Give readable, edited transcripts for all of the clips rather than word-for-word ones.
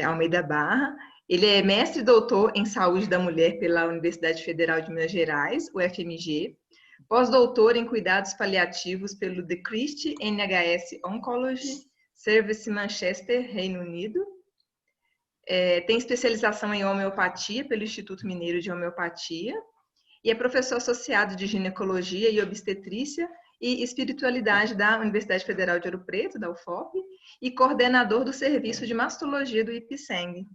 Almeida Barra. Ele é mestre e doutor em saúde da mulher pela Universidade Federal de Minas Gerais, UFMG, pós-doutor em cuidados paliativos pelo The Christie NHS Oncology Service Manchester, Reino Unido. Tem especialização em homeopatia pelo Instituto Mineiro de Homeopatia e é professor associado de ginecologia e obstetrícia e espiritualidade da Universidade Federal de Ouro Preto, da UFOP, e coordenador do serviço de mastologia do IPSENG.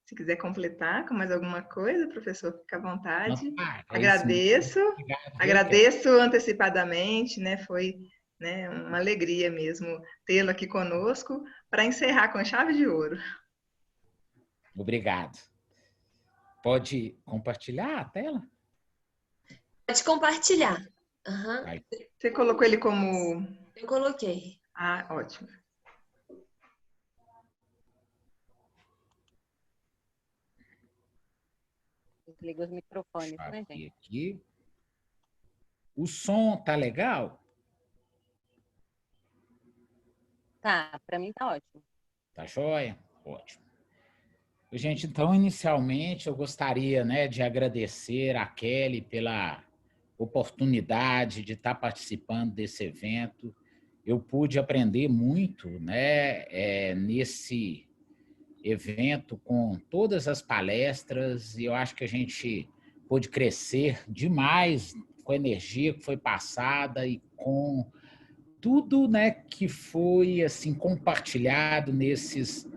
Se quiser completar com mais alguma coisa, professor, fica à vontade. Agradeço, agradeço antecipadamente, né? Foi, né, uma alegria mesmo tê-lo aqui conosco para encerrar com chave de ouro. Obrigado. Pode compartilhar a tela? Pode compartilhar. Uhum. Você colocou ele como... Eu coloquei. Ah, ótimo. Desliga os microfones, né, gente? Aqui. O som tá legal? Tá, para mim tá ótimo. Tá joia? Ótimo. Gente, então, inicialmente, eu gostaria, né, de agradecer a Kelly pela oportunidade de estar participando desse evento. Eu pude aprender muito, né, nesse evento com todas as palestras, e eu acho que a gente pôde crescer demais com a energia que foi passada e com tudo, né, que foi assim compartilhado nesses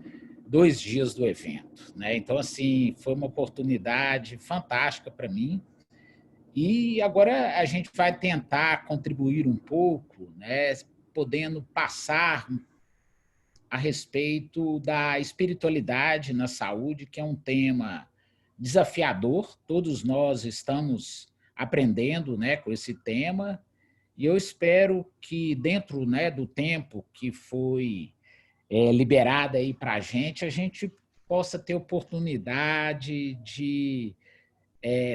2 dias do evento, né? Então, assim, foi uma oportunidade fantástica para mim. E agora a gente vai tentar contribuir um pouco, né, podendo passar a respeito da espiritualidade na saúde, que é um tema desafiador. Todos nós estamos aprendendo, né, com esse tema, e eu espero que dentro, né, do tempo que foi liberado aí para a gente possa ter oportunidade de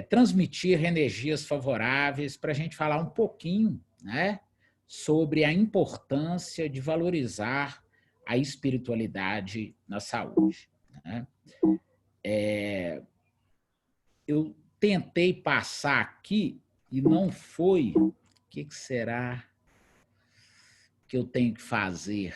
transmitir energias favoráveis para a gente falar um pouquinho, né, sobre a importância de valorizar a espiritualidade na saúde, né? Eu tentei passar aqui e não foi. O que será que eu tenho que fazer?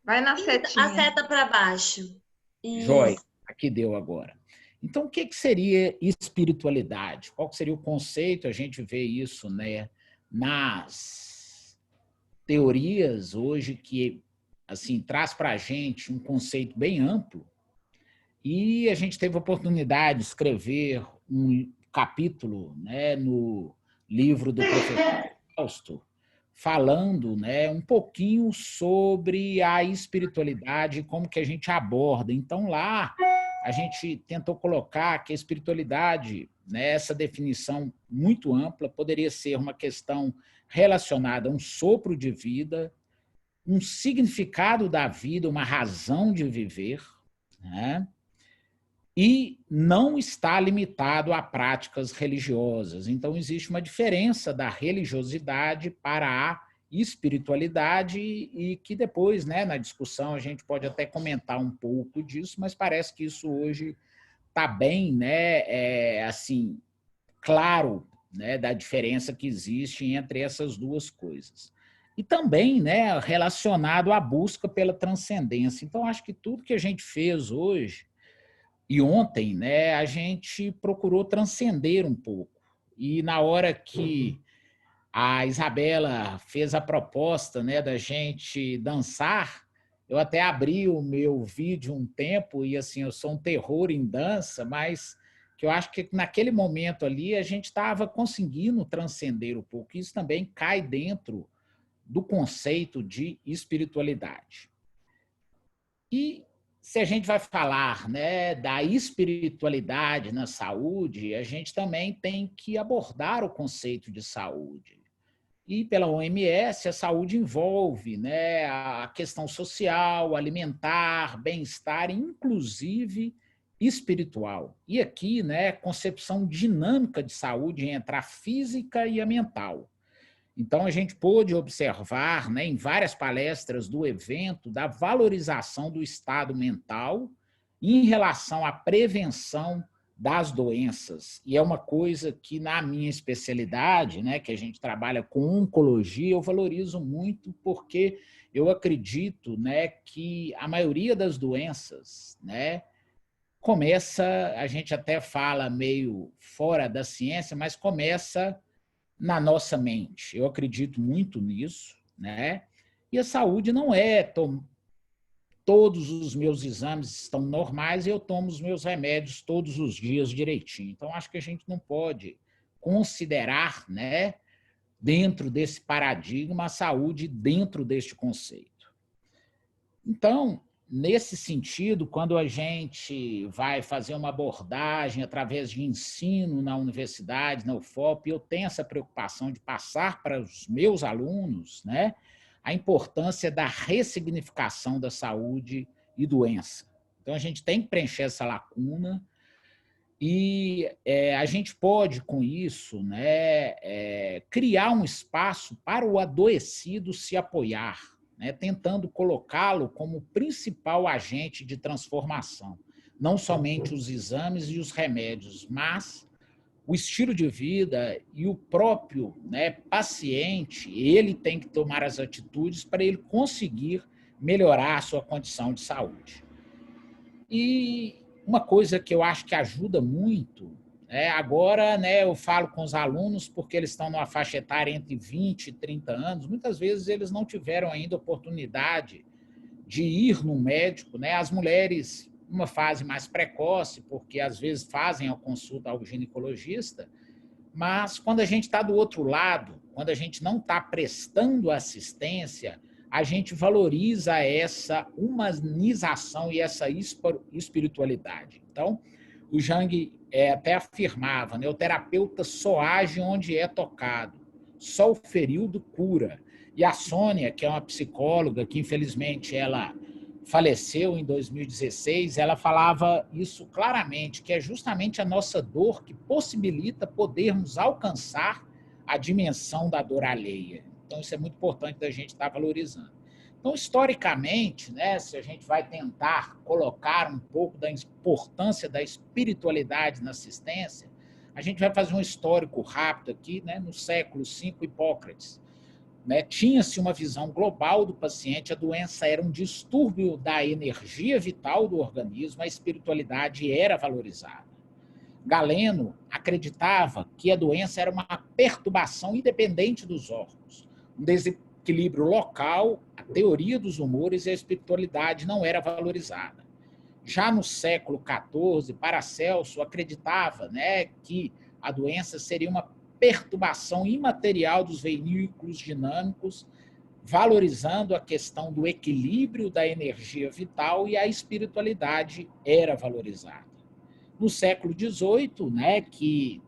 Vai na setinha. A seta para baixo. Jóia, aqui deu agora. Então, o que seria espiritualidade? Qual seria o conceito? A gente vê isso, né, nas teorias hoje que assim traz para a gente um conceito bem amplo. E a gente teve a oportunidade de escrever um capítulo, né, no livro do professor Fausto, falando, né, um pouquinho sobre a espiritualidade e como que a gente aborda. Então, lá, a gente tentou colocar que a espiritualidade, né, essa definição muito ampla, poderia ser uma questão relacionada a um sopro de vida, um significado da vida, uma razão de viver, né? E não está limitado a práticas religiosas. Então, existe uma diferença da religiosidade para a espiritualidade e que depois, né, na discussão, a gente pode até comentar um pouco disso, mas parece que isso hoje está bem, né, assim, claro, né, da diferença que existe entre essas duas coisas. E também, né, relacionado à busca pela transcendência. Então, acho que tudo que a gente fez hoje e ontem, né, a gente procurou transcender um pouco. E na hora que a Isabela fez a proposta, né, da gente dançar, eu até abri o meu vídeo um tempo e assim, eu sou um terror em dança, mas que eu acho que naquele momento ali a gente estava conseguindo transcender um pouco. Isso também cai dentro do conceito de espiritualidade. E se a gente vai falar, né, da espiritualidade na saúde, a gente também tem que abordar o conceito de saúde. E pela OMS, a saúde envolve, né, a questão social, alimentar, bem-estar, inclusive espiritual. E aqui, né, concepção dinâmica de saúde entre a física e a mental. Então, a gente pôde observar, né, em várias palestras do evento, da valorização do estado mental em relação à prevenção das doenças. E é uma coisa que, na minha especialidade, né, que a gente trabalha com oncologia, eu valorizo muito, porque eu acredito, né, que a maioria das doenças, né, começa, a gente até fala meio fora da ciência, mas começa na nossa mente. Eu acredito muito nisso, né? E a saúde não é todos os meus exames estão normais e eu tomo os meus remédios todos os dias direitinho. Então, acho que a gente não pode considerar, né, dentro desse paradigma, a saúde dentro deste conceito. Então, nesse sentido, quando a gente vai fazer uma abordagem através de ensino na universidade, na UFOP, eu tenho essa preocupação de passar para os meus alunos, né, a importância da ressignificação da saúde e doença. Então, a gente tem que preencher essa lacuna e a gente pode, com isso, né, criar um espaço para o adoecido se apoiar, né, tentando colocá-lo como principal agente de transformação. Não somente os exames e os remédios, mas o estilo de vida e o próprio, né, paciente, ele tem que tomar as atitudes para ele conseguir melhorar a sua condição de saúde. E uma coisa que eu acho que ajuda muito, agora, né, eu falo com os alunos porque eles estão numa faixa etária entre 20 e 30 anos, muitas vezes eles não tiveram ainda oportunidade de ir no médico, né? As mulheres, uma fase mais precoce, porque às vezes fazem a consulta ao ginecologista, mas quando a gente está do outro lado, quando a gente não está prestando assistência, a gente valoriza essa humanização e essa espiritualidade. Então, o Jung até afirmava, né, o terapeuta só age onde é tocado, só o ferido cura. E a Sônia, que é uma psicóloga, que infelizmente ela faleceu em 2016, ela falava isso claramente, que é justamente a nossa dor que possibilita podermos alcançar a dimensão da dor alheia. Então, isso é muito importante da gente estar valorizando. Então, historicamente, né, se a gente vai tentar colocar um pouco da importância da espiritualidade na assistência, a gente vai fazer um histórico rápido aqui, né, no século V, Hipócrates. Né, tinha-se uma visão global do paciente, a doença era um distúrbio da energia vital do organismo, a espiritualidade era valorizada. Galeno acreditava que a doença era uma perturbação independente dos órgãos, um desequilíbrio local, a teoria dos humores e a espiritualidade não era valorizada. Já no século XIV, Paracelso acreditava, né, que a doença seria uma perturbação imaterial dos veículos dinâmicos, valorizando a questão do equilíbrio da energia vital e a espiritualidade era valorizada. No século XVIII, né, que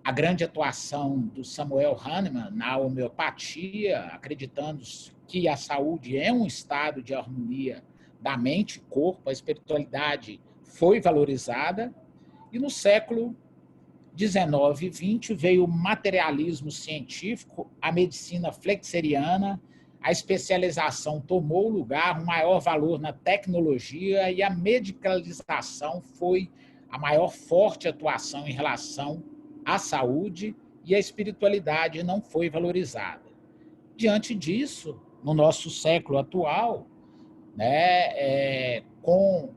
a grande atuação do Samuel Hahnemann na homeopatia, acreditando que a saúde é um estado de harmonia da mente e corpo, a espiritualidade foi valorizada, e no século 19 e 20 veio o materialismo científico, a medicina flexeriana, a especialização tomou lugar, um maior valor na tecnologia e a medicalização foi a maior forte atuação em relação à saúde e a espiritualidade não foi valorizada. Diante disso, no nosso século atual, né, com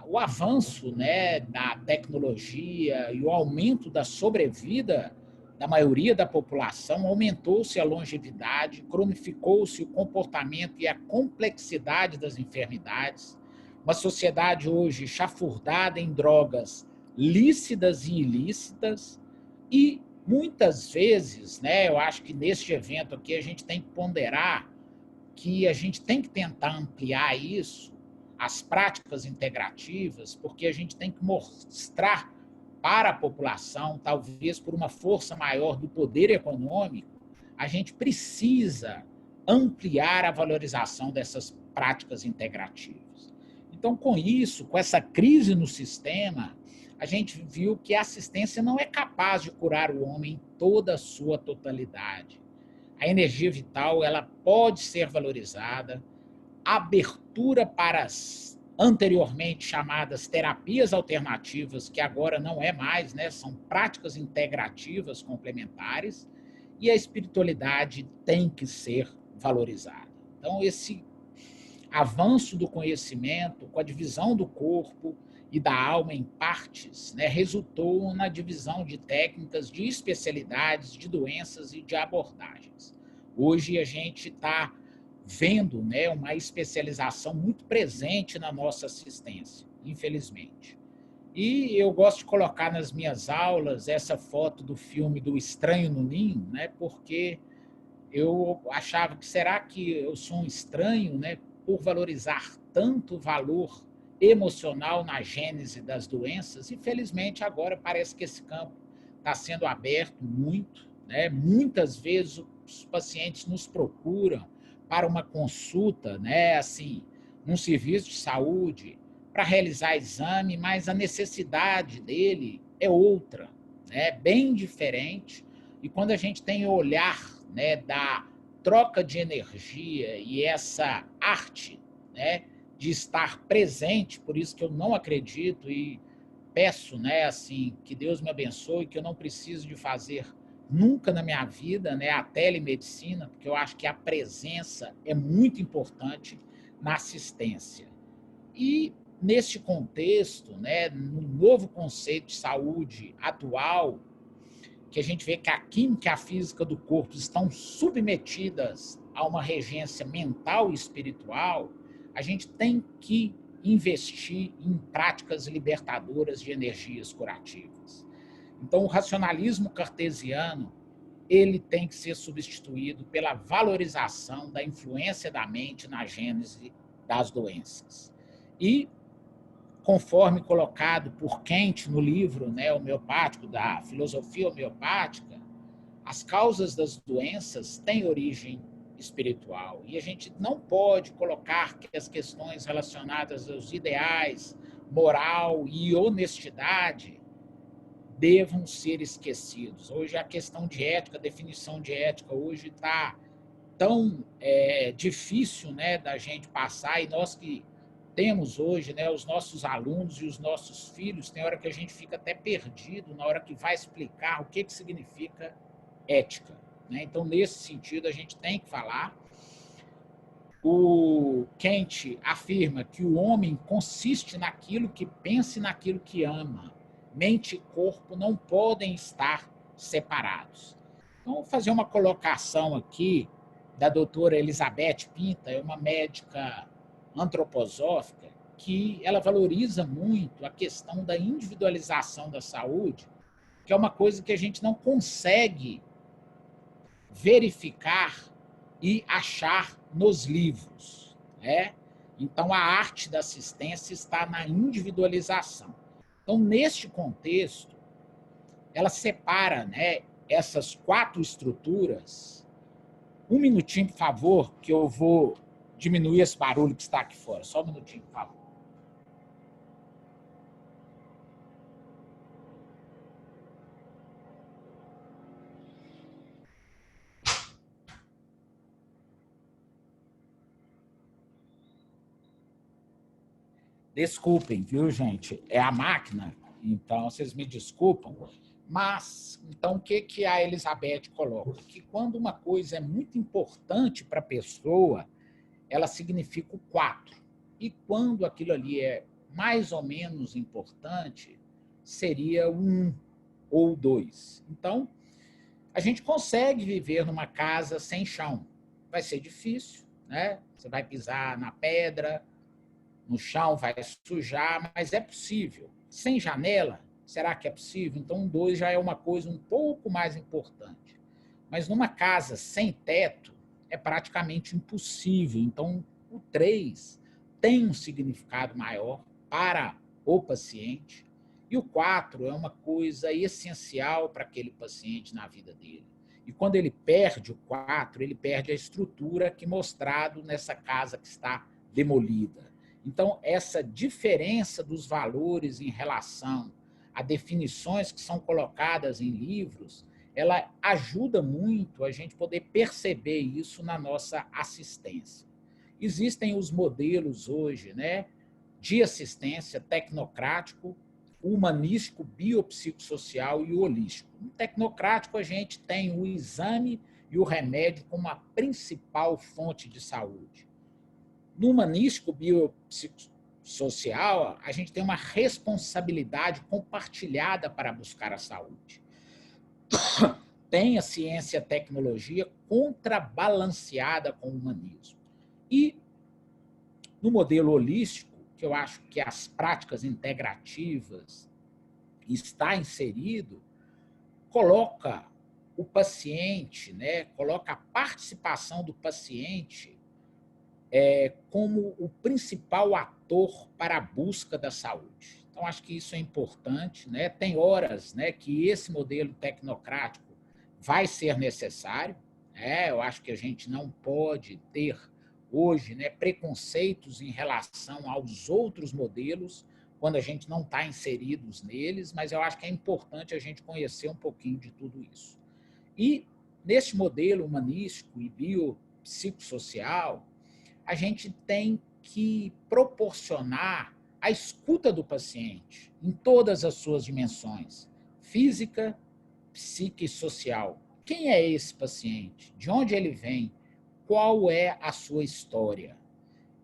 o avanço, né, da tecnologia e o aumento da sobrevida da maioria da população, aumentou-se a longevidade, cronificou-se o comportamento e a complexidade das enfermidades. Uma sociedade hoje chafurdada em drogas lícitas e ilícitas e, muitas vezes, né, eu acho que neste evento aqui a gente tem que ponderar que a gente tem que tentar ampliar isso, as práticas integrativas, porque a gente tem que mostrar para a população, talvez por uma força maior do poder econômico, a gente precisa ampliar a valorização dessas práticas integrativas. Então, com isso, com essa crise no sistema, a gente viu que a assistência não é capaz de curar o homem em toda a sua totalidade. A energia vital, ela pode ser valorizada, a abertura para as anteriormente chamadas terapias alternativas, que agora não é mais, né, são práticas integrativas complementares, e a espiritualidade tem que ser valorizada. Então, esse avanço do conhecimento com a divisão do corpo e da alma em partes, né, resultou na divisão de técnicas, de especialidades, de doenças e de abordagens. Hoje a gente está vendo, né, uma especialização muito presente na nossa assistência, infelizmente. E eu gosto de colocar nas minhas aulas essa foto do filme do Estranho no Ninho, né, porque eu achava que será que eu sou um estranho, né, por valorizar tanto valor emocional na gênese das doenças. Infelizmente, agora parece que esse campo está sendo aberto muito, né? Muitas vezes os pacientes nos procuram para uma consulta, né, assim, num serviço de saúde, para realizar exame, mas a necessidade dele é outra, né, bem diferente. E quando a gente tem o olhar, né, da troca de energia e essa arte, né, de estar presente, por isso que eu não acredito e peço, né, assim, que Deus me abençoe, que eu não preciso de fazer nunca na minha vida, né, a telemedicina, porque eu acho que a presença é muito importante na assistência. E neste contexto, né, no novo conceito de saúde atual, que a gente vê que a química e a física do corpo estão submetidas a uma regência mental e espiritual, a gente tem que investir em práticas libertadoras de energias curativas. Então, o racionalismo cartesiano, ele tem que ser substituído pela valorização da influência da mente na gênese das doenças. E conforme colocado por Kant no livro, né, homeopático, da filosofia homeopática, as causas das doenças têm origem espiritual. E a gente não pode colocar que as questões relacionadas aos ideais, moral e honestidade devam ser esquecidos. Hoje a questão de ética, a definição de ética hoje está tão difícil, né, da gente passar, e nós que temos hoje, né, os nossos alunos e os nossos filhos, tem hora que a gente fica até perdido na hora que vai explicar o que significa ética, né? Então, nesse sentido, a gente tem que falar. O Kant afirma que o homem consiste naquilo que pensa e naquilo que ama. Mente e corpo não podem estar separados. Então, vou fazer uma colocação aqui da doutora Elizabeth Pinta, é uma médica antroposófica, que ela valoriza muito a questão da individualização da saúde, que é uma coisa que a gente não consegue verificar e achar nos livros, né? Então, a arte da assistência está na individualização. Então, neste contexto, ela separa, né, essas 4 estruturas. Um minutinho, por favor, que eu vou diminuir esse barulho que está aqui fora. Só um minutinho, por favor. Desculpem, viu, gente? É a máquina, então vocês me desculpam. Mas, então, o que a Elizabeth coloca? Que quando uma coisa é muito importante para a pessoa, ela significa o 4. E quando aquilo ali é mais ou menos importante, seria o 1 ou o 2. Então, a gente consegue viver numa casa sem chão. Vai ser difícil, né? Você vai pisar na pedra, no chão, vai sujar, mas é possível. Sem janela, será que é possível? Então, um 2 já é uma coisa um pouco mais importante. Mas numa casa sem teto, é praticamente impossível. Então, o 3 tem um significado maior para o paciente. E o 4 é uma coisa essencial para aquele paciente na vida dele. E quando ele perde o 4, ele perde a estrutura que mostrado nessa casa que está demolida. Então, essa diferença dos valores em relação a definições que são colocadas em livros, ela ajuda muito a gente poder perceber isso na nossa assistência. Existem os modelos hoje, né, de assistência tecnocrático, humanístico, biopsicossocial e holístico. No tecnocrático, a gente tem o exame e o remédio como a principal fonte de saúde. No humanístico, biopsicossocial, a gente tem uma responsabilidade compartilhada para buscar a saúde. Tem a ciência e a tecnologia contrabalanceada com o humanismo. E no modelo holístico, que eu acho que as práticas integrativas está inserido, coloca o paciente, né, coloca a participação do paciente como o principal ator para a busca da saúde. Então, acho que isso é importante, né? Tem horas, né, que esse modelo tecnocrático vai ser necessário. Eu acho que a gente não pode ter hoje, né, preconceitos em relação aos outros modelos quando a gente não está inseridos neles, mas eu acho que é importante a gente conhecer um pouquinho de tudo isso. E neste modelo humanístico e biopsicossocial, a gente tem que proporcionar a escuta do paciente em todas as suas dimensões, física, psíquica e social. Quem é esse paciente? De onde ele vem? Qual é a sua história?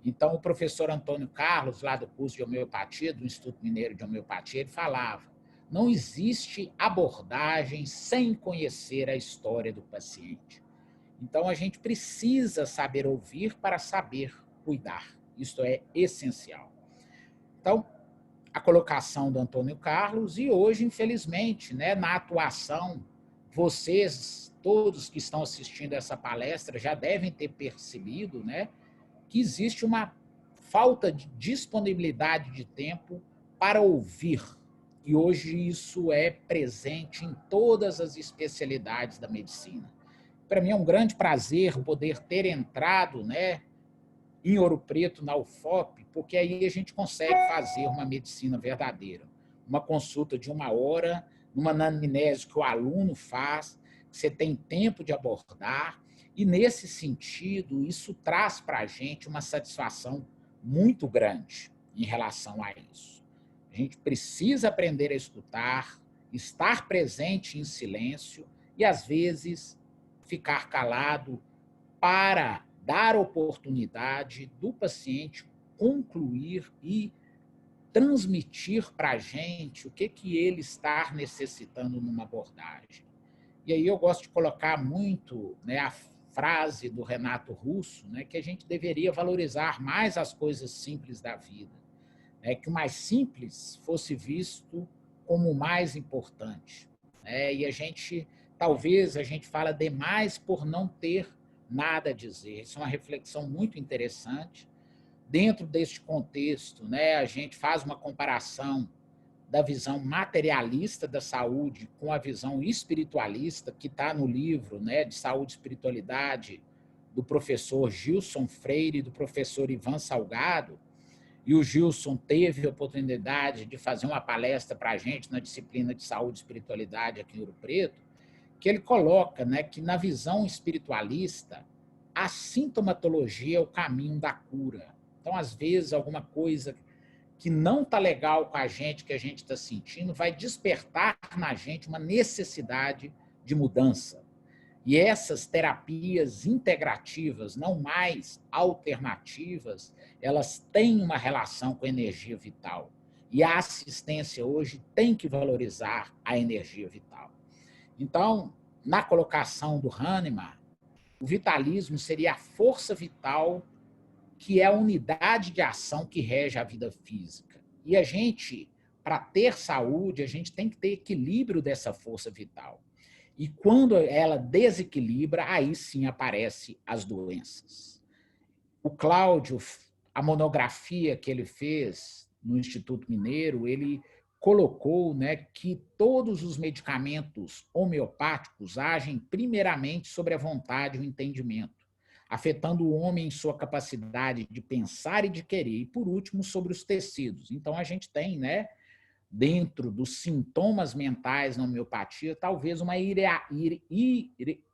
Então, o professor Antônio Carlos, lá do curso de homeopatia, do Instituto Mineiro de Homeopatia, ele falava: não existe abordagem sem conhecer a história do paciente. Então, a gente precisa saber ouvir para saber cuidar. Isso é essencial. Então, a colocação do Antônio Carlos, e hoje, infelizmente, né, na atuação, vocês, todos que estão assistindo essa palestra, já devem ter percebido, né, que existe uma falta de disponibilidade de tempo para ouvir. E hoje isso é presente em todas as especialidades da medicina. Para mim é um grande prazer poder ter entrado, né, em Ouro Preto, na UFOP, porque aí a gente consegue fazer uma medicina verdadeira. Uma consulta de 1 hora, numa anamnese que o aluno faz, que você tem tempo de abordar, e nesse sentido, isso traz para a gente uma satisfação muito grande em relação a isso. A gente precisa aprender a escutar, estar presente em silêncio e, às vezes, ficar calado para dar oportunidade do paciente concluir e transmitir para a gente o que ele está necessitando numa abordagem. E aí eu gosto de colocar muito, né, a frase do Renato Russo, né, que a gente deveria valorizar mais as coisas simples da vida, né, que o mais simples fosse visto como o mais importante. E talvez a gente fala demais por não ter nada a dizer. Isso é uma reflexão muito interessante. Dentro deste contexto, né, a gente faz uma comparação da visão materialista da saúde com a visão espiritualista, que está no livro, né, de Saúde e Espiritualidade, do professor Gilson Freire e do professor Ivan Salgado. E o Gilson teve a oportunidade de fazer uma palestra para a gente na disciplina de Saúde e Espiritualidade aqui em Ouro Preto, que ele coloca, né, que na visão espiritualista, a sintomatologia é o caminho da cura. Então, às vezes, alguma coisa que não está legal com a gente, que a gente está sentindo, vai despertar na gente uma necessidade de mudança. E essas terapias integrativas, não mais alternativas, elas têm uma relação com a energia vital. E a assistência hoje tem que valorizar a energia vital. Então, na colocação do Hahnemann, o vitalismo seria a força vital que é a unidade de ação que rege a vida física. E a gente, para ter saúde, a gente tem que ter equilíbrio dessa força vital. E quando ela desequilibra, aí sim aparecem as doenças. O Cláudio, a monografia que ele fez no Instituto Mineiro, ele colocou, né, que todos os medicamentos homeopáticos agem primeiramente sobre a vontade e o entendimento, afetando o homem em sua capacidade de pensar e de querer, e por último sobre os tecidos. Então a gente tem, né, dentro dos sintomas mentais na homeopatia, talvez uma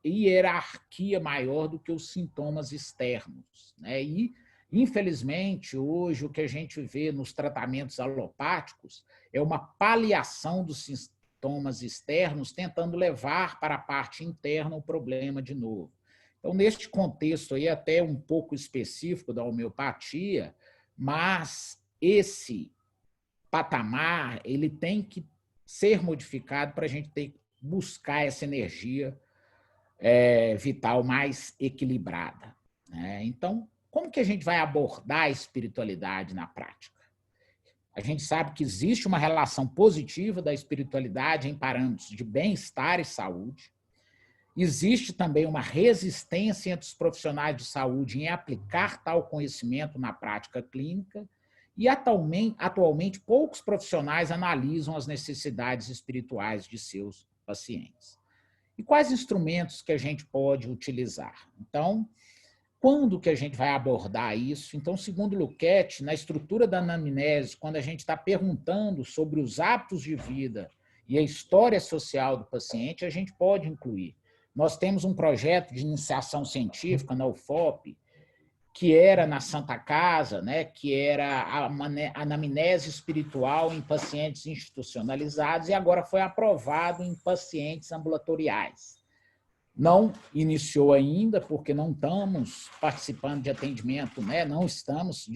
hierarquia maior do que os sintomas externos, né? E, infelizmente, hoje o que a gente vê nos tratamentos alopáticos é uma paliação dos sintomas externos, tentando levar para a parte interna o problema de novo. Então, neste contexto aí, até um pouco específico da homeopatia, mas esse patamar ele tem que ser modificado para a gente ter que buscar essa energia vital mais equilibrada, né? Então, como que a gente vai abordar a espiritualidade na prática? A gente sabe que existe uma relação positiva da espiritualidade em parâmetros de bem-estar e saúde. Existe também uma resistência entre os profissionais de saúde em aplicar tal conhecimento na prática clínica e, atualmente, poucos profissionais analisam as necessidades espirituais de seus pacientes. E quais instrumentos que a gente pode utilizar? Então, quando que a gente vai abordar isso? Então, segundo Lukács, na estrutura da anamnese, quando a gente está perguntando sobre os hábitos de vida e a história social do paciente, a gente pode incluir. Nós temos um projeto de iniciação científica na UFOP, que era na Santa Casa, né, que era a anamnese espiritual em pacientes institucionalizados e agora foi aprovado em pacientes ambulatoriais. Não iniciou ainda, porque não estamos participando de atendimento, né, não estamos,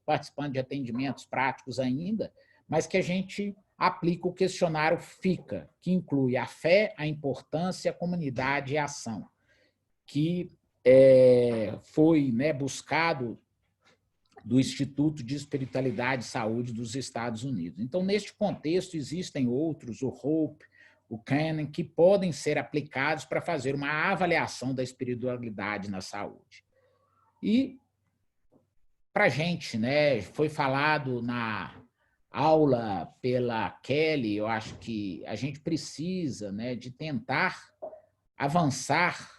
participando de atendimentos práticos ainda, mas que a gente aplica o questionário FICA, que inclui a fé, a importância, a comunidade e a ação, que foi, né, buscado do Instituto de Espiritualidade e Saúde dos Estados Unidos. Então, neste contexto, existem outros, o HOPE, o Canon, que podem ser aplicados para fazer uma avaliação da espiritualidade na saúde. E, para a gente, né, foi falado na aula pela Kelly, eu acho que a gente precisa, né, de tentar avançar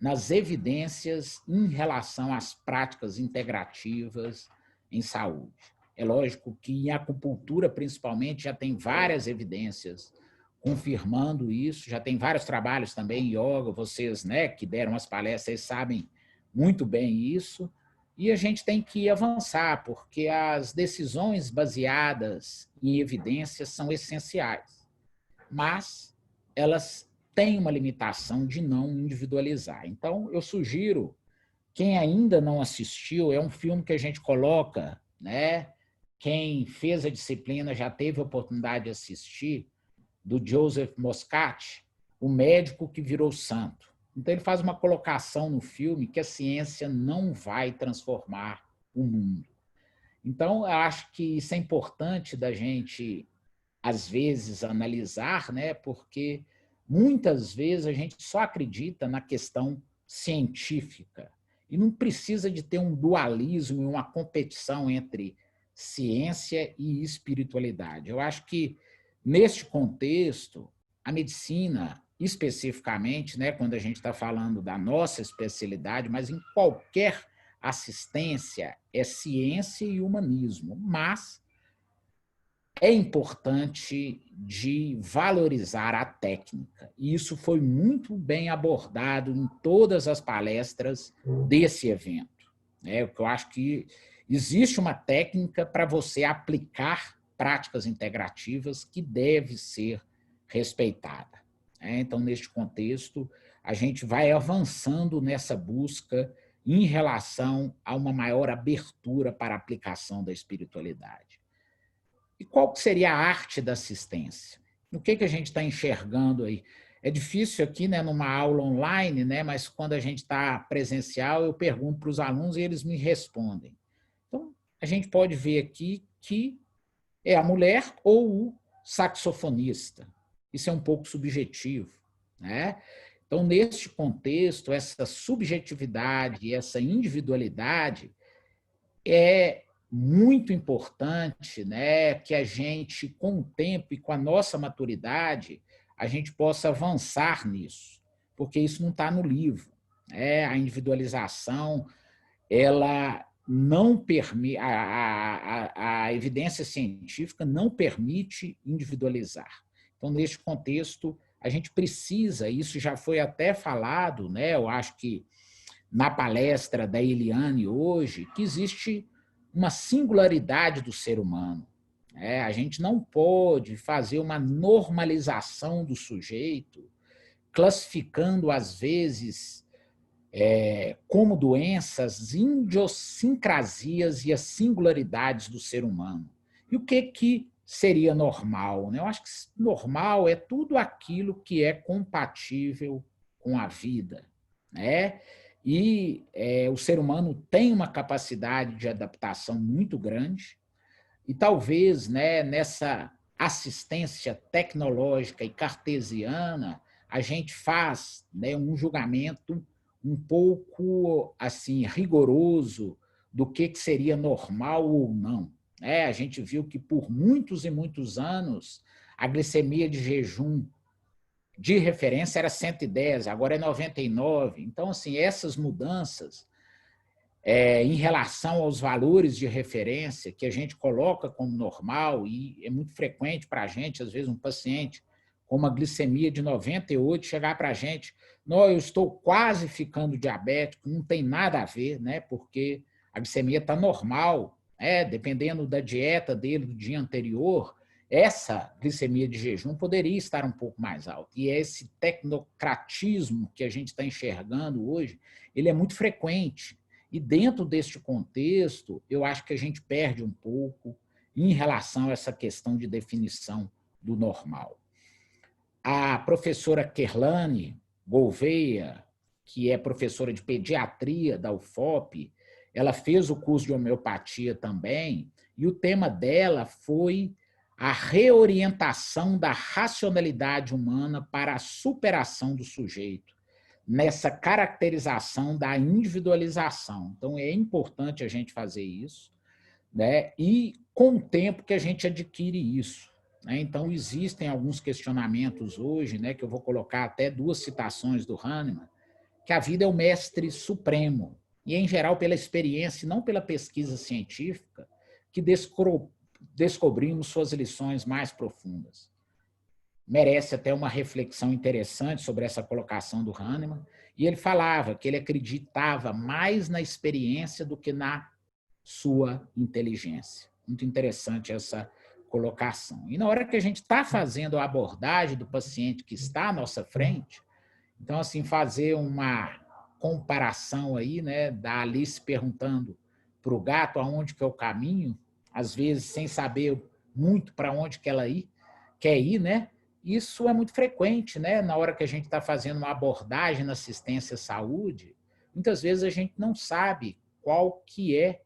nas evidências em relação às práticas integrativas em saúde. É lógico que em acupuntura, principalmente, já tem várias evidências confirmando isso, já tem vários trabalhos também em yoga, vocês, né, que deram as palestras, vocês sabem muito bem isso, e a gente tem que avançar, porque as decisões baseadas em evidências são essenciais, mas elas tem uma limitação de não individualizar. Então, eu sugiro, quem ainda não assistiu, é um filme que a gente coloca, né? Quem fez a disciplina já teve a oportunidade de assistir, do Joseph Moscati, o médico que virou santo. Então, ele faz uma colocação no filme que a ciência não vai transformar o mundo. Então, eu acho que isso é importante da gente, às vezes, analisar, né? Porque muitas vezes a gente só acredita na questão científica e não precisa de ter um dualismo e uma competição entre ciência e espiritualidade. Eu acho que, neste contexto, a medicina, especificamente, né, quando a gente está falando da nossa especialidade, mas em qualquer assistência, é ciência e humanismo, mas é importante de valorizar a técnica. E isso foi muito bem abordado em todas as palestras desse evento. Eu acho que existe uma técnica para você aplicar práticas integrativas que deve ser respeitada. Então, neste contexto, a gente vai avançando nessa busca em relação a uma maior abertura para a aplicação da espiritualidade. E qual seria a arte da assistência? O que a gente está enxergando aí? É difícil aqui, né, numa aula online, né, mas quando a gente está presencial, eu pergunto para os alunos e eles me respondem. Então, a gente pode ver aqui que é a mulher ou o saxofonista. Isso é um pouco subjetivo, né? Então, neste contexto, essa subjetividade, essa individualidade é muito importante, né, que a gente, com o tempo e com a nossa maturidade, a gente possa avançar nisso, porque isso não está no livro. A individualização, ela não permite, a evidência científica não permite individualizar. Então, neste contexto, a gente precisa, isso já foi até falado, né? Eu acho que na palestra da Eliane hoje, que existe uma singularidade do ser humano. A gente não pode fazer uma normalização do sujeito, classificando, às vezes, como doenças, idiosincrasias e as singularidades do ser humano. E o que seria normal? Eu acho que normal é tudo aquilo que é compatível com a vida, né? E o ser humano tem uma capacidade de adaptação muito grande, e talvez, né, nessa assistência tecnológica e cartesiana, a gente faz, né, um julgamento um pouco assim rigoroso do que seria normal ou não. A gente viu que por muitos e muitos anos a glicemia de jejum de referência era 110, agora é 99. Então, assim, essas mudanças em relação aos valores de referência que a gente coloca como normal, e é muito frequente para a gente, às vezes um paciente com uma glicemia de 98 chegar para a gente, não, eu estou quase ficando diabético, não tem nada a ver, né? Porque a glicemia está normal, dependendo da dieta dele do dia anterior, essa glicemia de jejum poderia estar um pouco mais alta. E esse tecnocratismo que a gente está enxergando hoje, ele é muito frequente. E dentro deste contexto, eu acho que a gente perde um pouco em relação a essa questão de definição do normal. A professora Kerlane Gouveia, que é professora de pediatria da UFOP, ela fez o curso de homeopatia também, e o tema dela foi a reorientação da racionalidade humana para a superação do sujeito, nessa caracterização da individualização. Então, é importante a gente fazer isso, né? E com o tempo que a gente adquire isso. Né? Então, existem alguns questionamentos hoje, né, que eu vou colocar até 2 citações do Hahnemann, que a vida é o mestre supremo, e, em geral, pela experiência e não pela pesquisa científica, que descobrimos suas lições mais profundas. Merece até uma reflexão interessante sobre essa colocação do Hahnemann, e ele falava que ele acreditava mais na experiência do que na sua inteligência. Muito interessante essa colocação. E na hora que a gente está fazendo a abordagem do paciente que está à nossa frente, então, assim, fazer uma comparação aí, né, da Alice perguntando para o gato aonde que é o caminho, às vezes sem saber muito para onde que ela quer ir, né? Isso é muito frequente, né? Na hora que a gente está fazendo uma abordagem na assistência à saúde, muitas vezes a gente não sabe qual que é,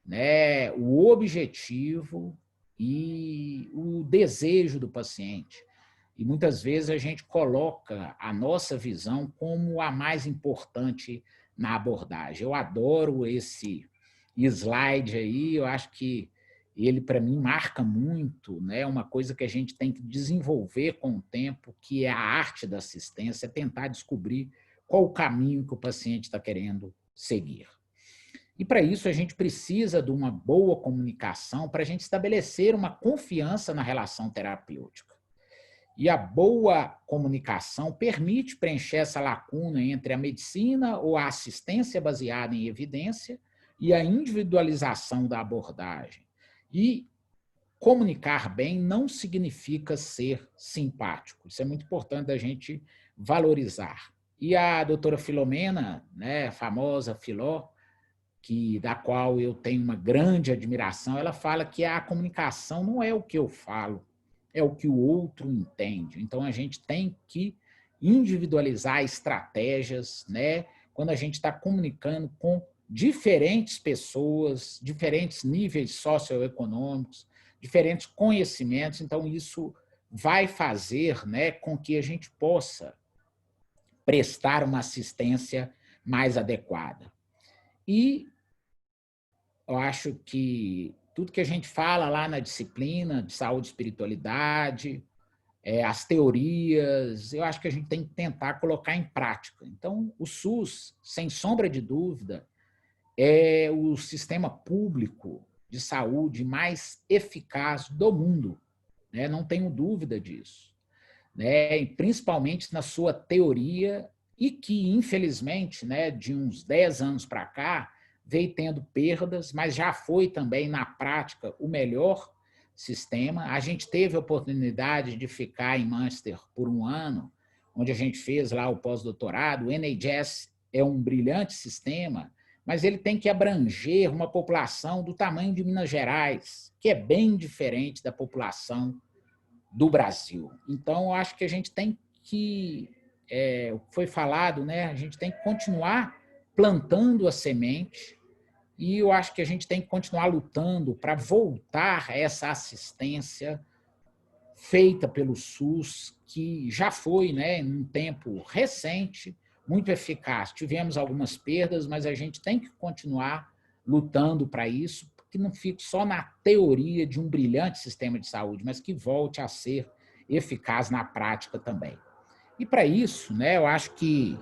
né, o objetivo e o desejo do paciente. E muitas vezes a gente coloca a nossa visão como a mais importante na abordagem. Eu adoro esse slide aí, eu acho que ele, para mim, marca muito, né? Uma coisa que a gente tem que desenvolver com o tempo, que é a arte da assistência, é tentar descobrir qual o caminho que o paciente está querendo seguir. E, para isso, a gente precisa de uma boa comunicação para a gente estabelecer uma confiança na relação terapêutica. E a boa comunicação permite preencher essa lacuna entre a medicina ou a assistência baseada em evidência e a individualização da abordagem. E comunicar bem não significa ser simpático. Isso é muito importante da gente valorizar. E a doutora Filomena, né, famosa Filó, da qual eu tenho uma grande admiração, ela fala que a comunicação não é o que eu falo, é o que o outro entende. Então, a gente tem que individualizar estratégias, né, quando a gente está comunicando com diferentes pessoas, diferentes níveis socioeconômicos, diferentes conhecimentos. Então, isso vai fazer, né, com que a gente possa prestar uma assistência mais adequada. E eu acho que tudo que a gente fala lá na disciplina de saúde e espiritualidade, as teorias, eu acho que a gente tem que tentar colocar em prática. Então, o SUS, sem sombra de dúvida, é o sistema público de saúde mais eficaz do mundo, né? Não tenho dúvida disso, né? E principalmente na sua teoria, e que, infelizmente, né, de uns 10 anos para cá, veio tendo perdas, mas já foi também, na prática, o melhor sistema. A gente teve a oportunidade de ficar em Manchester por um ano, onde a gente fez lá o pós-doutorado. O NHS é um brilhante sistema, mas ele tem que abranger uma população do tamanho de Minas Gerais, que é bem diferente da população do Brasil. Então, eu acho que a gente tem que, foi falado, né? A gente tem que continuar plantando a semente e eu acho que a gente tem que continuar lutando para voltar a essa assistência feita pelo SUS, que já foi, né, em um tempo recente, muito eficaz. Tivemos algumas perdas, mas a gente tem que continuar lutando para isso, que não fique só na teoria de um brilhante sistema de saúde, mas que volte a ser eficaz na prática também. E para isso, né, eu acho que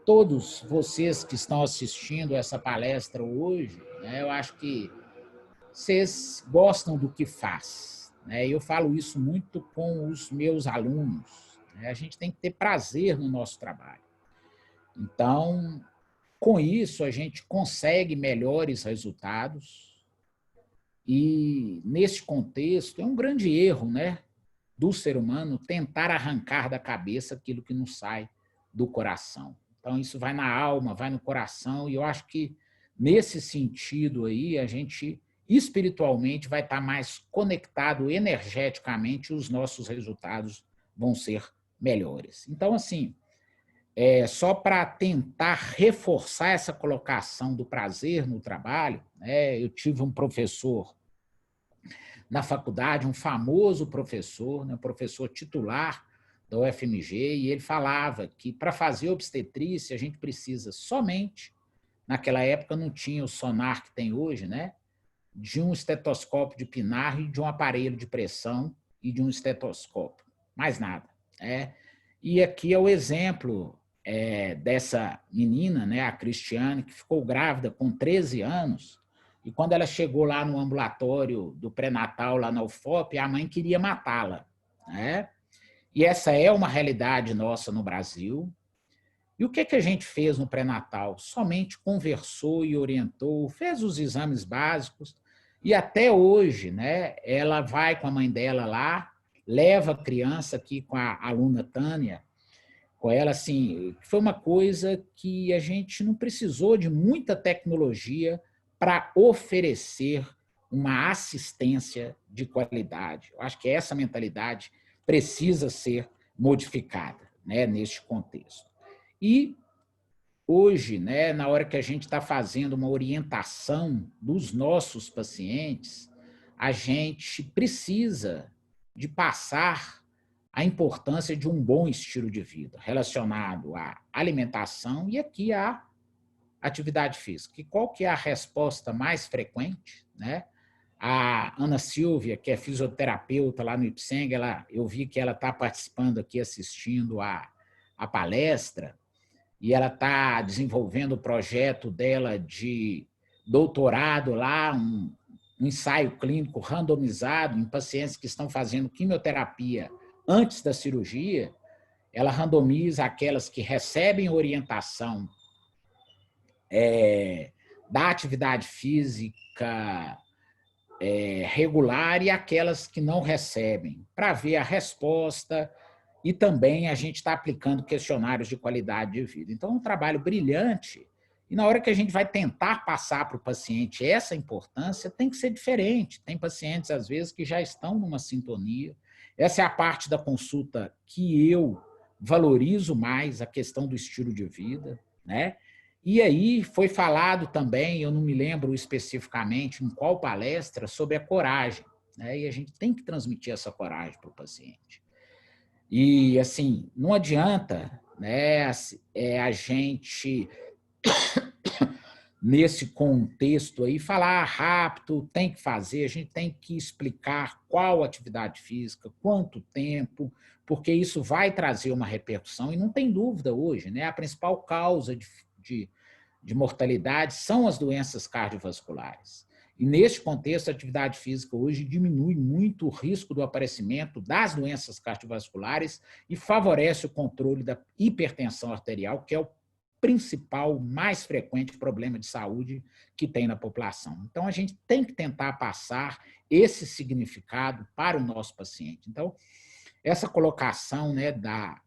todos vocês que estão assistindo essa palestra hoje, né, eu acho que vocês gostam do que faz, né? Eu falo isso muito com os meus alunos, né? A gente tem que ter prazer no nosso trabalho. Então, com isso, a gente consegue melhores resultados e, nesse contexto, é um grande erro, né, do ser humano tentar arrancar da cabeça aquilo que não sai do coração. Então, isso vai na alma, vai no coração, e eu acho que, nesse sentido aí, a gente espiritualmente vai estar mais conectado energeticamente e os nossos resultados vão ser melhores. Então, assim, só para tentar reforçar essa colocação do prazer no trabalho, né, eu tive um professor na faculdade, um famoso professor, né, professor titular da UFMG, e ele falava que para fazer obstetrícia a gente precisa somente, naquela época não tinha o sonar que tem hoje, né, de um estetoscópio de pinar e de um aparelho de pressão e de um estetoscópio, mais nada. E aqui é o exemplo dessa menina, né, a Cristiane, que ficou grávida com 13 anos, e quando ela chegou lá no ambulatório do pré-natal, lá na UFOP, a mãe queria matá-la, né? E essa é uma realidade nossa no Brasil. E o que a gente fez no pré-natal? Somente conversou e orientou, fez os exames básicos, e até hoje, né, ela vai com a mãe dela lá, leva a criança aqui com a aluna Tânia, com ela, assim, foi uma coisa que a gente não precisou de muita tecnologia para oferecer uma assistência de qualidade. Eu acho que essa mentalidade precisa ser modificada, né, neste contexto. E hoje, né, na hora que a gente está fazendo uma orientação dos nossos pacientes, a gente precisa de passar a importância de um bom estilo de vida relacionado à alimentação e aqui à atividade física. E qual que é a resposta mais frequente, né? A Ana Silvia, que é fisioterapeuta lá no Ipseng, eu vi que ela está participando aqui, assistindo a palestra, e ela está desenvolvendo o projeto dela de doutorado lá, um ensaio clínico randomizado em pacientes que estão fazendo quimioterapia antes da cirurgia. Ela randomiza aquelas que recebem orientação da atividade física regular e aquelas que não recebem, para ver a resposta, e também a gente está aplicando questionários de qualidade de vida. Então, é um trabalho brilhante, e na hora que a gente vai tentar passar para o paciente essa importância, tem que ser diferente. Tem pacientes, às vezes, que já estão numa sintonia. Essa é a parte da consulta que eu valorizo mais, a questão do estilo de vida, né? E aí foi falado também, eu não me lembro especificamente em qual palestra, sobre a coragem, né? E a gente tem que transmitir essa coragem para o paciente. E, assim, não adianta, né, a gente, nesse contexto aí, falar rápido, tem que fazer, a gente tem que explicar qual atividade física, quanto tempo, porque isso vai trazer uma repercussão, e não tem dúvida hoje, né? A principal causa de de mortalidade são as doenças cardiovasculares. E, neste contexto, a atividade física hoje diminui muito o risco do aparecimento das doenças cardiovasculares e favorece o controle da hipertensão arterial, que é o principal, mais frequente problema de saúde que tem na população. Então, a gente tem que tentar passar esse significado para o nosso paciente. Então, essa colocação, né, da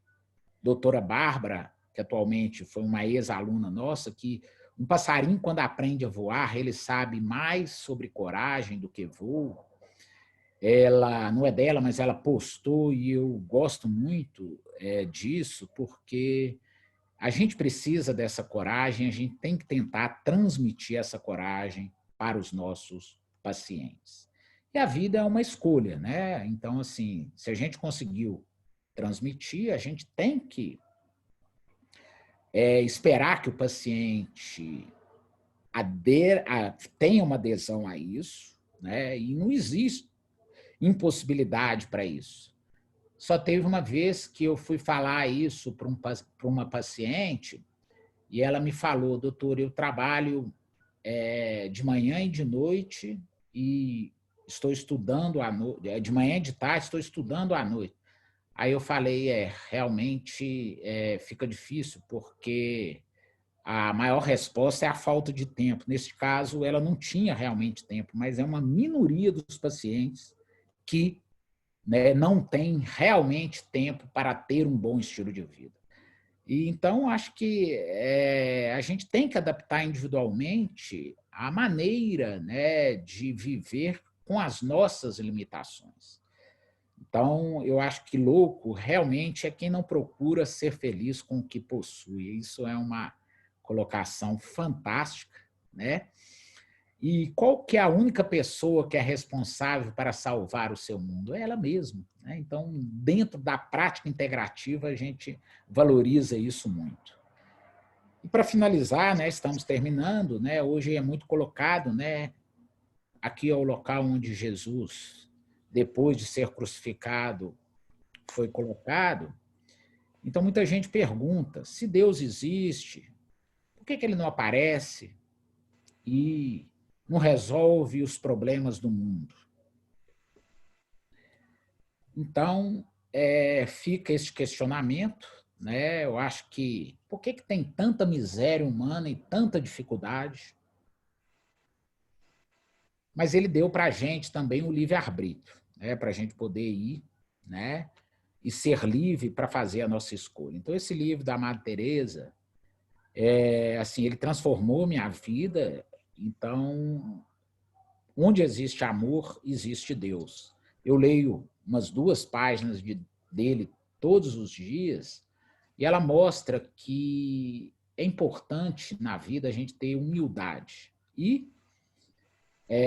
doutora Bárbara, que atualmente foi uma ex-aluna nossa, que um passarinho, quando aprende a voar, ele sabe mais sobre coragem do que voo. Ela, não é dela, mas ela postou, e eu gosto muito disso, porque a gente precisa dessa coragem, a gente tem que tentar transmitir essa coragem para os nossos pacientes. E a vida é uma escolha, né? Então, assim, se a gente conseguiu transmitir, a gente tem que esperar que o paciente tenha uma adesão a isso, né? E não existe impossibilidade para isso. Só teve uma vez que eu fui falar isso para uma paciente e ela me falou: doutor, eu trabalho de manhã e de noite e estou estudando à noite, de manhã e de tarde estou estudando à noite. Aí eu falei, realmente fica difícil, porque a maior resposta é a falta de tempo. Nesse caso, ela não tinha realmente tempo, mas é uma minoria dos pacientes que, né, não tem realmente tempo para ter um bom estilo de vida. E então, acho que a gente tem que adaptar individualmente a maneira, né, de viver com as nossas limitações. Então, eu acho que louco realmente é quem não procura ser feliz com o que possui. Isso é uma colocação fantástica, né? E qual que é a única pessoa que é responsável para salvar o seu mundo? É ela mesma, né? Então, dentro da prática integrativa, a gente valoriza isso muito. E para finalizar, né, estamos terminando, né? Hoje é muito colocado, né? Aqui é o local onde Jesus, depois de ser crucificado, foi colocado. Então, muita gente pergunta: se Deus existe, por que ele não aparece e não resolve os problemas do mundo? Então, fica esse questionamento, né? Eu acho que por que tem tanta miséria humana e tanta dificuldade? Mas ele deu para a gente também o livre-arbítrio, né? Para a gente poder ir, né? E ser livre para fazer a nossa escolha. Então, esse livro da Madre Teresa, assim, ele transformou minha vida. Então, onde existe amor, existe Deus. Eu leio umas 2 páginas dele todos os dias, e ela mostra que é importante na vida a gente ter humildade. E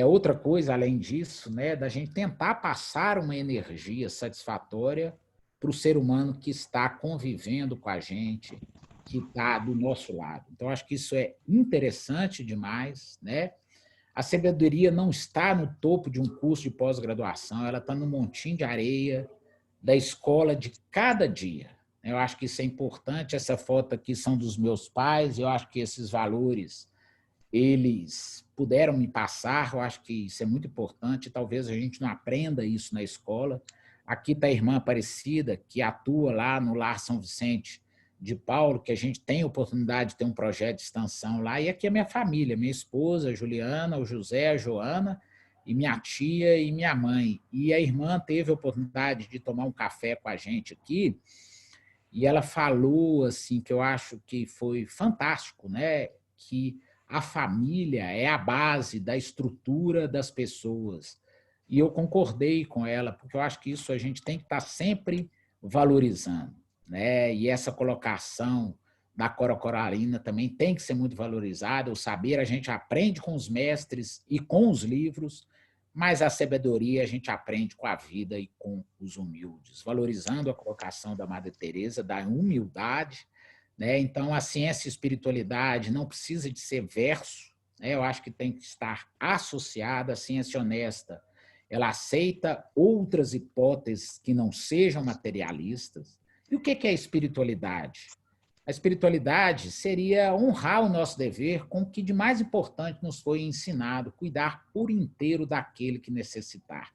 outra coisa, além disso, né, da gente tentar passar uma energia satisfatória para o ser humano que está convivendo com a gente, que está do nosso lado. Então, acho que isso é interessante demais, né? A sabedoria não está no topo de um curso de pós-graduação, ela está no montinho de areia da escola de cada dia. Eu acho que isso é importante. Essa foto aqui são dos meus pais, eu acho que esses valores eles puderam me passar, eu acho que isso é muito importante, talvez a gente não aprenda isso na escola. Aqui está a irmã Aparecida, que atua lá no Lar São Vicente de Paulo, que a gente tem a oportunidade de ter um projeto de extensão lá, e aqui é minha família, minha esposa, a Juliana, o José, a Joana, e minha tia e minha mãe. E a irmã teve a oportunidade de tomar um café com a gente aqui, e ela falou, assim, que eu acho que foi fantástico, né? Que a família é a base da estrutura das pessoas. E eu concordei com ela, porque eu acho que isso a gente tem que estar sempre valorizando, né? E essa colocação da Cora Coralina também tem que ser muito valorizada. O saber a gente aprende com os mestres e com os livros, mas a sabedoria a gente aprende com a vida e com os humildes, valorizando a colocação da Madre Teresa, da humildade, né? Então, a ciência e a espiritualidade não precisa de ser verso, né? Eu acho que tem que estar associada. A ciência honesta, ela aceita outras hipóteses que não sejam materialistas. E o que é a espiritualidade? A espiritualidade seria honrar o nosso dever com o que de mais importante nos foi ensinado, cuidar por inteiro daquele que necessitar.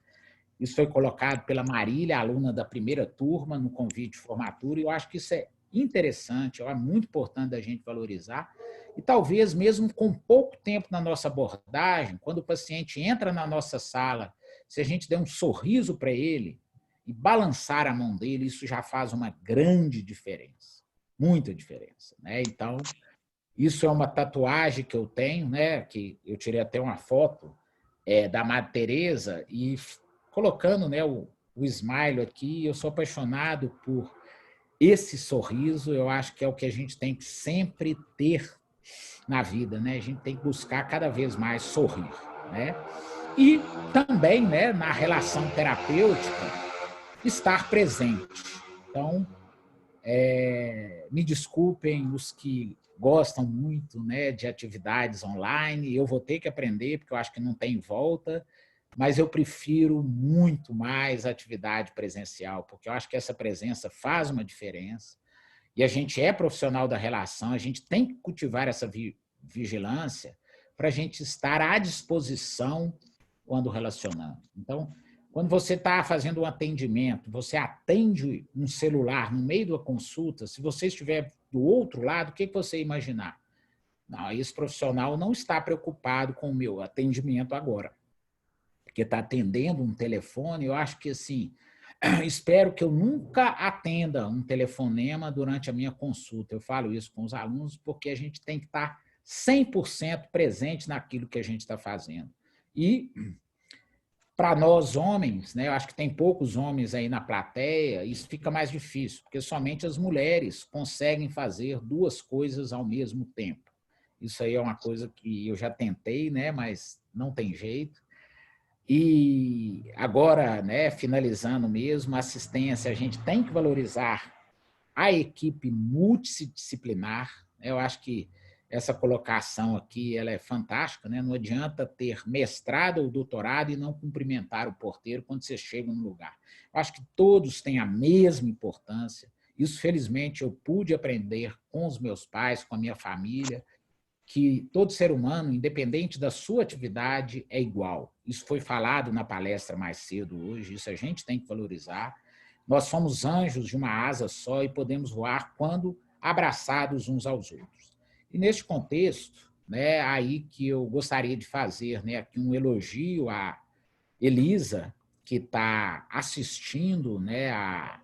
Isso foi colocado pela Marília, aluna da primeira turma, no convite de formatura, e eu acho que isso é interessante, é muito importante da gente valorizar. E talvez, mesmo com pouco tempo na nossa abordagem, quando o paciente entra na nossa sala, se a gente der um sorriso para ele e balançar a mão dele, isso já faz uma grande diferença, muita diferença, né? Então, isso é uma tatuagem que eu tenho, né? Que eu tirei até uma foto da Madre Teresa e colocando, né, o smile aqui. Eu sou apaixonado por esse sorriso. Eu acho que é o que a gente tem que sempre ter na vida, né? A gente tem que buscar cada vez mais sorrir, né? E também, né, na relação terapêutica, estar presente. Então, me desculpem os que gostam muito, né, de atividades online, eu vou ter que aprender, porque eu acho que não tem volta, mas eu prefiro muito mais a atividade presencial, porque eu acho que essa presença faz uma diferença, e a gente é profissional da relação, a gente tem que cultivar essa vigilância para a gente estar à disposição quando relacionando. Então, quando você está fazendo um atendimento, você atende um celular no meio da consulta, se você estiver do outro lado, o que você imaginar? Não, esse profissional não está preocupado com o meu atendimento agora, porque está atendendo um telefone. Eu acho que, assim, espero que eu nunca atenda um telefonema durante a minha consulta. Eu falo isso com os alunos porque a gente tem que estar 100% presente naquilo que a gente está fazendo. E para nós homens, né, eu acho que tem poucos homens aí na plateia, isso fica mais difícil, porque somente as mulheres conseguem fazer duas coisas ao mesmo tempo. Isso aí é uma coisa que eu já tentei, né, mas não tem jeito. E agora, né, finalizando mesmo, a assistência, a gente tem que valorizar a equipe multidisciplinar. Eu acho que essa colocação aqui ela é fantástica, né? Não adianta ter mestrado ou doutorado e não cumprimentar o porteiro quando você chega no lugar. Eu acho que todos têm a mesma importância. Isso, felizmente, eu pude aprender com os meus pais, com a minha família, que todo ser humano, independente da sua atividade, é igual. Isso foi falado na palestra mais cedo hoje, isso a gente tem que valorizar. Nós somos anjos de uma asa só e podemos voar quando abraçados uns aos outros. E neste contexto, né, aí que eu gostaria de fazer, né, aqui um elogio à Elisa, que está assistindo, né, a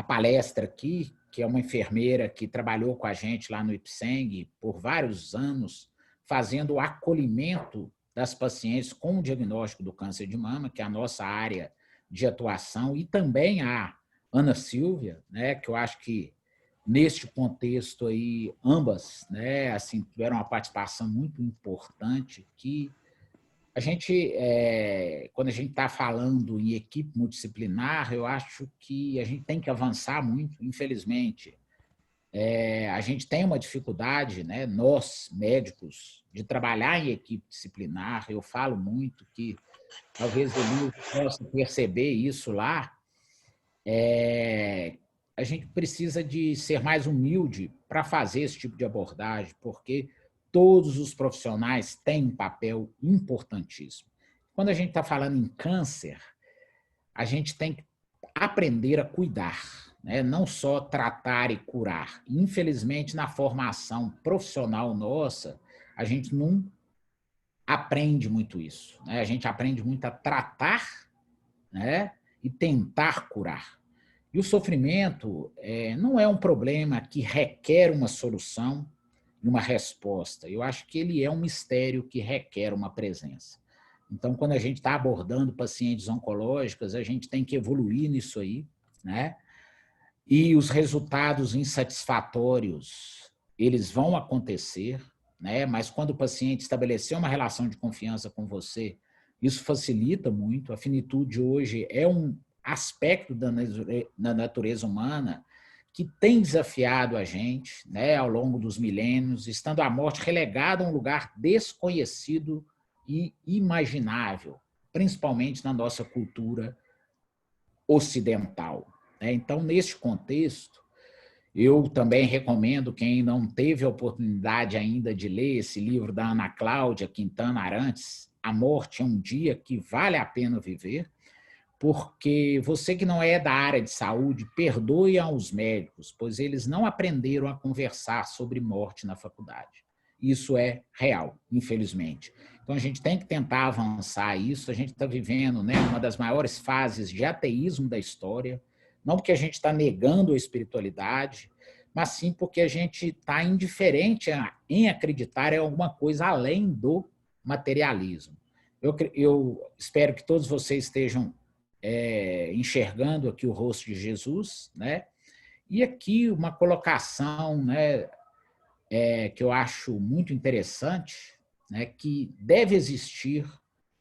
palestra aqui, que é uma enfermeira que trabalhou com a gente lá no IPSENG por vários anos, fazendo o acolhimento das pacientes com o diagnóstico do câncer de mama, que é a nossa área de atuação, e também a Ana Silvia, né, que eu acho que neste contexto aí ambas, né, assim, tiveram uma participação muito importante que a gente, quando a gente está falando em equipe multidisciplinar, eu acho que a gente tem que avançar muito, infelizmente. A gente tem uma dificuldade, né, nós, médicos, de trabalhar em equipe disciplinar. Eu falo muito que talvez ele possa perceber isso lá. A gente precisa de ser mais humilde para fazer esse tipo de abordagem, porque todos os profissionais têm um papel importantíssimo. Quando a gente está falando em câncer, a gente tem que aprender a cuidar, né? Não só tratar e curar. Infelizmente, na formação profissional nossa, a gente não aprende muito isso, né? A gente aprende muito a tratar, né, e tentar curar. E o sofrimento não é um problema que requer uma solução e uma resposta. Eu acho que ele é um mistério que requer uma presença. Então, quando a gente está abordando pacientes oncológicas, a gente tem que evoluir nisso aí, né? E os resultados insatisfatórios, eles vão acontecer, né? Mas quando o paciente estabelecer uma relação de confiança com você, isso facilita muito. A finitude hoje é um aspecto da natureza humana que tem desafiado a gente, né, ao longo dos milênios, estando a morte relegada a um lugar desconhecido e imaginável, principalmente na nossa cultura ocidental. Então, neste contexto, Eu também recomendo, quem não teve a oportunidade ainda de ler esse livro da Ana Cláudia Quintana Arantes, A Morte é um Dia que Vale a Pena Viver, porque você que não é da área de saúde, perdoe aos médicos, pois eles não aprenderam a conversar sobre morte na faculdade. Isso é real, infelizmente. Então, a gente tem que tentar avançar isso. A gente está vivendo, né, uma das maiores fases de ateísmo da história, não porque a gente está negando a espiritualidade, mas sim porque a gente está indiferente em acreditar em alguma coisa além do materialismo. Eu espero que todos vocês estejam enxergando aqui o rosto de Jesus, né? E aqui uma colocação, né, que eu acho muito interessante, né, que deve existir